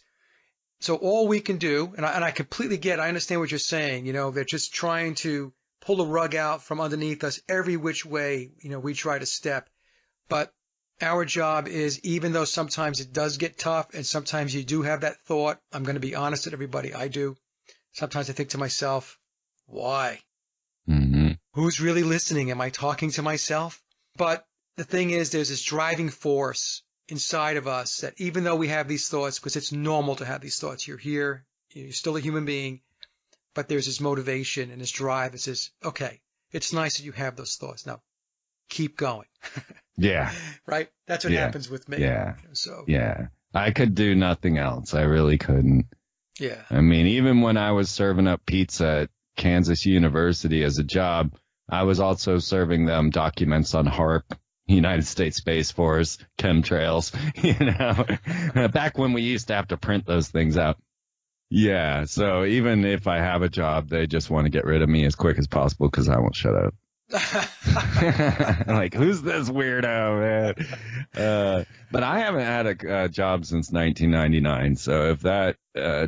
So all we can do, and I completely I understand what you're saying, they're just trying to pull the rug out from underneath us every which way, we try to step. But our job is, even though sometimes it does get tough and sometimes you do have that thought, I'm going to be honest with everybody, I do. Sometimes I think to myself, why? Mm-hmm. Who's really listening? Am I talking to myself? But the thing is, there's this driving force inside of us that even though we have these thoughts, because it's normal to have these thoughts, you're here, you're still a human being, but there's this motivation and this drive that says, okay, it's nice that you have those thoughts. Now, keep going. Yeah. Right? That's what happens with me. Yeah. So. Yeah. I could do nothing else. I really couldn't. Yeah. I mean, even when I was serving up pizza at Kansas University as a job, I was also serving them documents on HARP, United States Space Force, chemtrails, back when we used to have to print those things out. Yeah. So even if I have a job, they just want to get rid of me as quick as possible because I won't shut up. Like, who's this weirdo, man? But I haven't had a job since 1999. So if that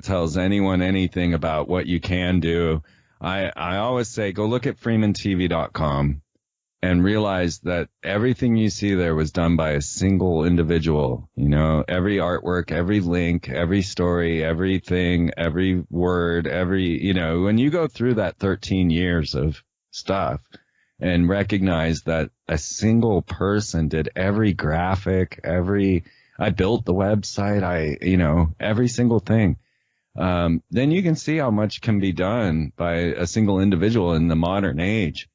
tells anyone anything about what you can do, I always say go look at freemantv.com and realize that everything you see there was done by a single individual. Every artwork, every link, every story, everything, every word, when you go through that 13 years of stuff and recognize that a single person did every graphic, I built the website, every single thing. Then you can see how much can be done by a single individual in the modern age.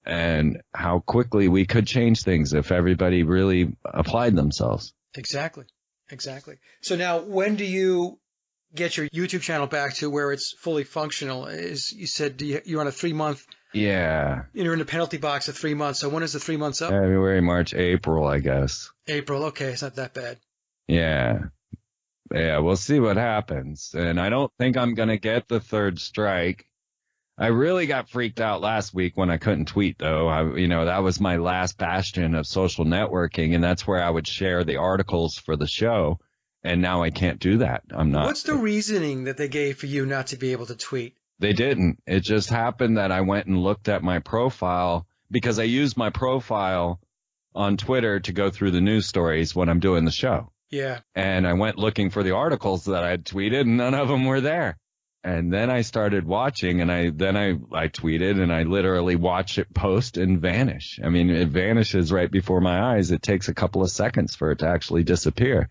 And how quickly we could change things if everybody really applied themselves. Exactly. So now, when do you get your YouTube channel back to where it's fully functional? You said you're on a 3-month. Yeah. You're in the penalty box of 3 months. So when is the 3 months up? February, March, April, I guess. April. Okay. It's not that bad. Yeah. Yeah. We'll see what happens. And I don't think I'm going to get the third strike. I really got freaked out last week when I couldn't tweet, though. That was my last bastion of social networking, and that's where I would share the articles for the show. And now I can't do that. I'm not. What's the reasoning that they gave for you not to be able to tweet? They didn't. It just happened that I went and looked at my profile because I use my profile on Twitter to go through the news stories when I'm doing the show. Yeah. And I went looking for the articles that I had tweeted, and none of them were there. And then I started watching, and I tweeted, and I literally watched it post and vanish. I mean, it vanishes right before my eyes. It takes a couple of seconds for it to actually disappear.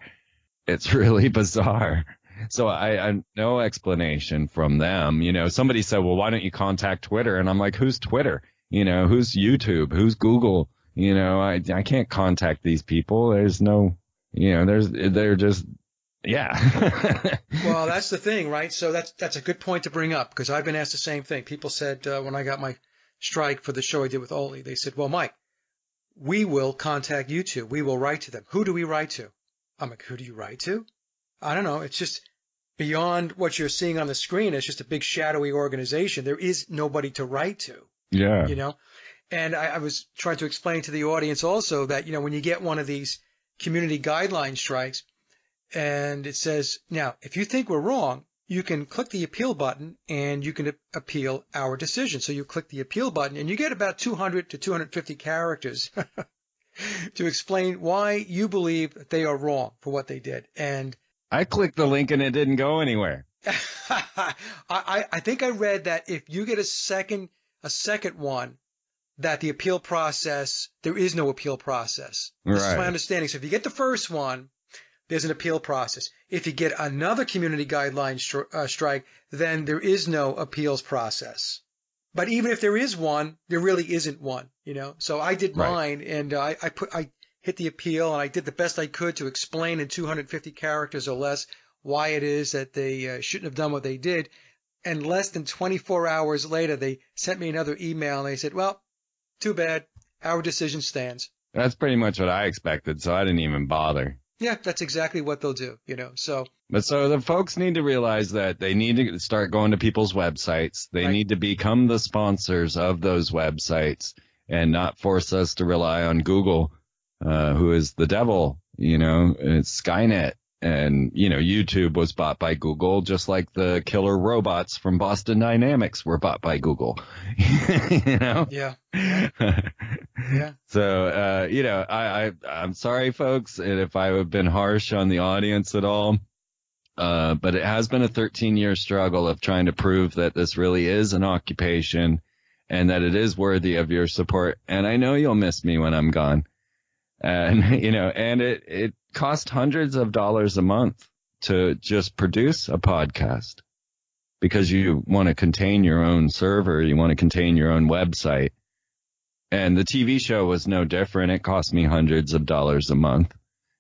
It's really bizarre. So I no explanation from them. You know, somebody said, well, why don't you contact Twitter? And I'm like, who's Twitter? You know, who's YouTube? Who's Google? You know, I can't contact these people. There's no, you know, they're just, yeah. Well, that's the thing, right? So that's a good point to bring up, because I've been asked the same thing. People said when I got my strike for the show I did with Oli, they said, well, Mike, we will contact YouTube. We will write to them. Who do we write to? I'm like, who do you write to? I don't know. It's just beyond what you're seeing on the screen. It's just a big shadowy organization. There is nobody to write to. Yeah. You know? And I was trying to explain to the audience also that, you know, when you get one of these community guideline strikes and it says, now, if you think we're wrong, you can click the appeal button and you can appeal our decision. So you click the appeal button and you get about 200 to 250 characters to explain why you believe that they are wrong for what they did. And I clicked the link and it didn't go anywhere. I think I read that if you get a second one, that the appeal process, there is no appeal process. This is my understanding. So if you get the first one, there's an appeal process. If you get another community guideline strike, then there is no appeals process. But even if there is one, there really isn't one, you know. So I did mine, and I hit the appeal, and I did the best I could to explain in 250 characters or less why it is that they shouldn't have done what they did. And less than 24 hours later, they sent me another email, and they said, well, too bad. Our decision stands. That's pretty much what I expected, so I didn't even bother. Yeah, that's exactly what they'll do, you know. So the folks need to realize that they need to start going to people's websites. They need to become the sponsors of those websites and not force us to rely on Google, who is the devil, you know. It's Skynet. And, you know, YouTube was bought by Google, just like the killer robots from Boston Dynamics were bought by Google, you know? Yeah. Yeah. So, you know, I'm sorry, folks, if I have been harsh on the audience at all. But it has been a 13-year struggle of trying to prove that this really is an occupation and that it is worthy of your support. And I know you'll miss me when I'm gone. And, you know, and it costs hundreds of dollars a month to just produce a podcast because you want to contain your own server. You want to contain your own website. And the TV show was no different. It cost me hundreds of dollars a month.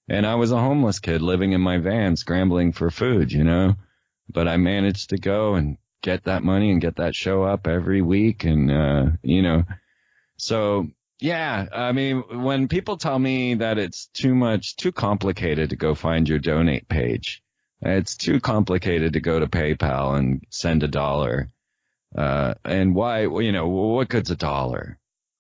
And I was a homeless kid living in my van, scrambling for food, you know, but I managed to go and get that money and get that show up every week. And, you know, so yeah, I mean, when people tell me that it's too complicated to go find your donate page, it's too complicated to go to PayPal and send $1. And why, you know, what good's $1?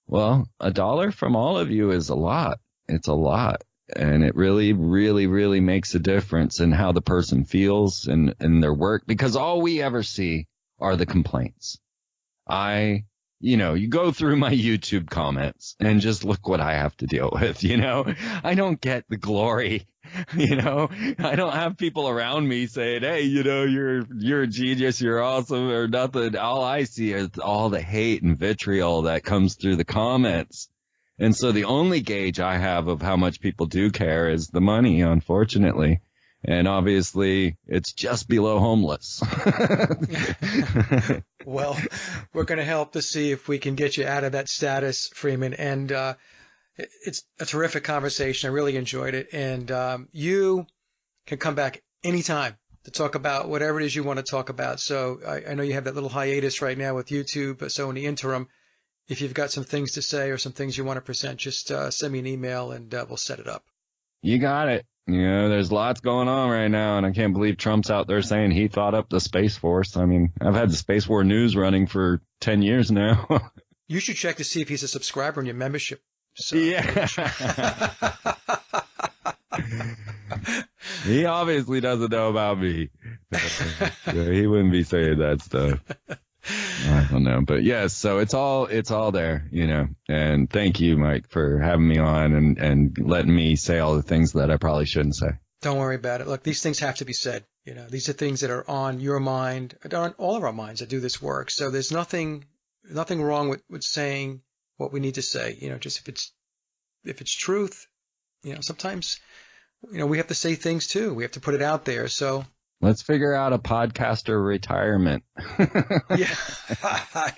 Well, $1 from all of you is a lot. It's a lot. And it really, really, really makes a difference in how the person feels and their work, because all we ever see are the complaints. You know, you go through my YouTube comments and just look what I have to deal with, you know. I don't get the glory, you know. I don't have people around me saying, hey, you know, you're a genius, you're awesome, or nothing. All I see is all the hate and vitriol that comes through the comments. And so the only gauge I have of how much people do care is the money, unfortunately. And obviously, it's just below homeless. Well, we're going to help to see if we can get you out of that status, Freeman. And it's a terrific conversation. I really enjoyed it. And you can come back anytime to talk about whatever it is you want to talk about. So I know you have that little hiatus right now with YouTube. So in the interim, if you've got some things to say or some things you want to present, just send me an email and we'll set it up. You got it. You know, there's lots going on right now, and I can't believe Trump's out there saying he thought up the Space Force. I mean, I've had the Space War News running for 10 years now. You should check to see if he's a subscriber in your membership. So. Yeah. He obviously doesn't know about me. He wouldn't be saying that stuff. I don't know, but yes, so it's all there, and thank you, Mike, for having me on and letting me say all the things that I probably shouldn't say. Don't worry about it. Look, these things have to be said. These are things that are on your mind, on all of our minds that do this work. So there's nothing wrong with saying what we need to say. Just if it's truth, sometimes, we have to say things too. We have to put it out there. So let's figure out a podcaster retirement. Yeah.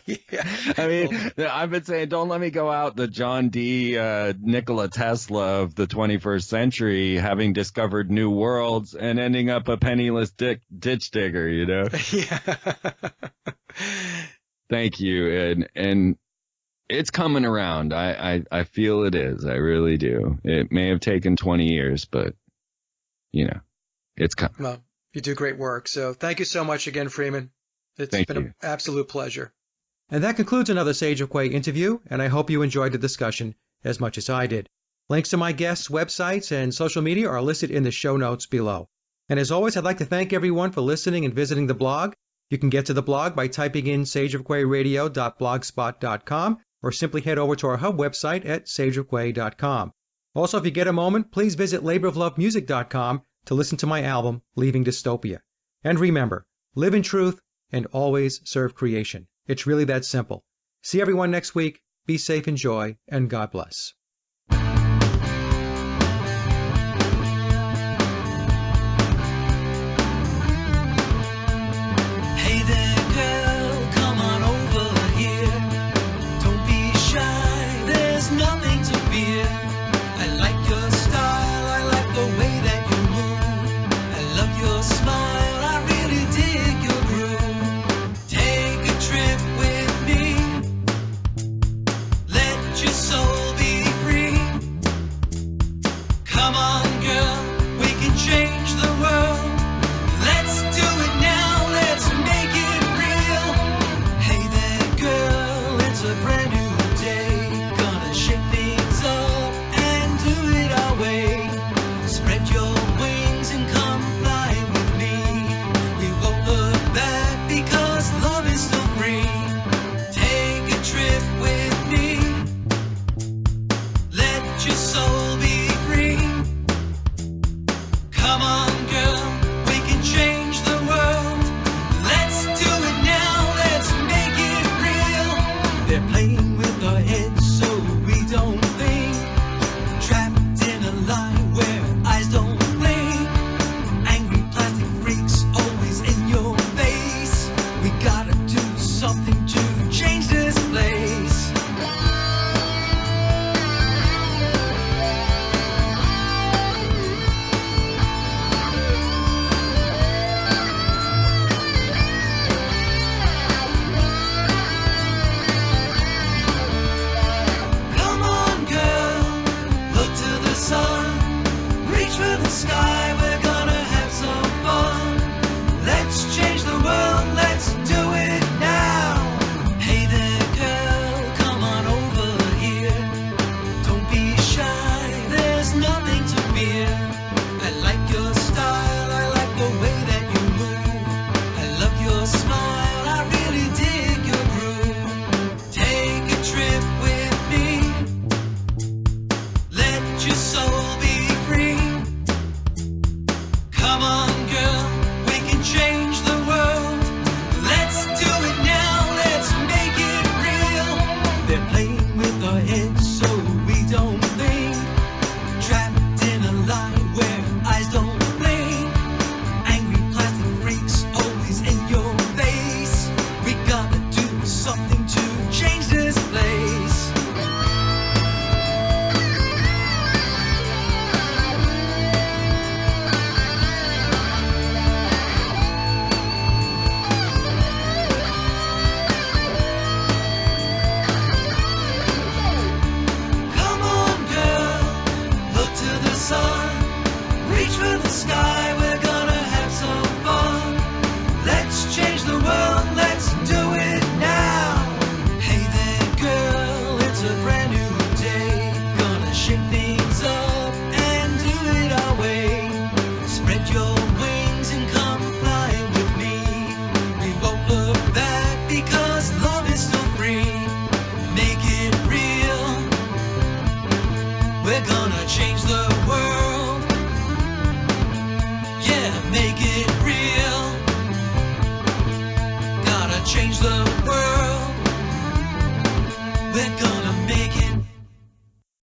Yeah. I mean, I've been saying, don't let me go out the John D. Nikola Tesla of the 21st century, having discovered new worlds and ending up a penniless ditch digger, Yeah. Thank you. And it's coming around. I feel it is. I really do. It may have taken 20 years, but, it's coming. Well, you do great work. So thank you so much again, Freeman. It's been an absolute pleasure. And that concludes another Sage of Quay interview, and I hope you enjoyed the discussion as much as I did. Links to my guests' websites and social media are listed in the show notes below. And as always, I'd like to thank everyone for listening and visiting the blog. You can get to the blog by typing in sageofquayradio.blogspot.com or simply head over to our hub website at sageofquay.com. Also, if you get a moment, please visit laboroflovemusic.com to listen to my album, Leaving Dystopia. And remember, live in truth and always serve creation. It's really that simple. See everyone next week. Be safe, enjoy, and God bless. Hey there, girl, come on over here. Don't be shy, there's nothing to fear. I like your style, I like the way that you move. I love your smile, I really dig your groove. Take a trip with me, let your soul be love is still free. Make it real. We're gonna change the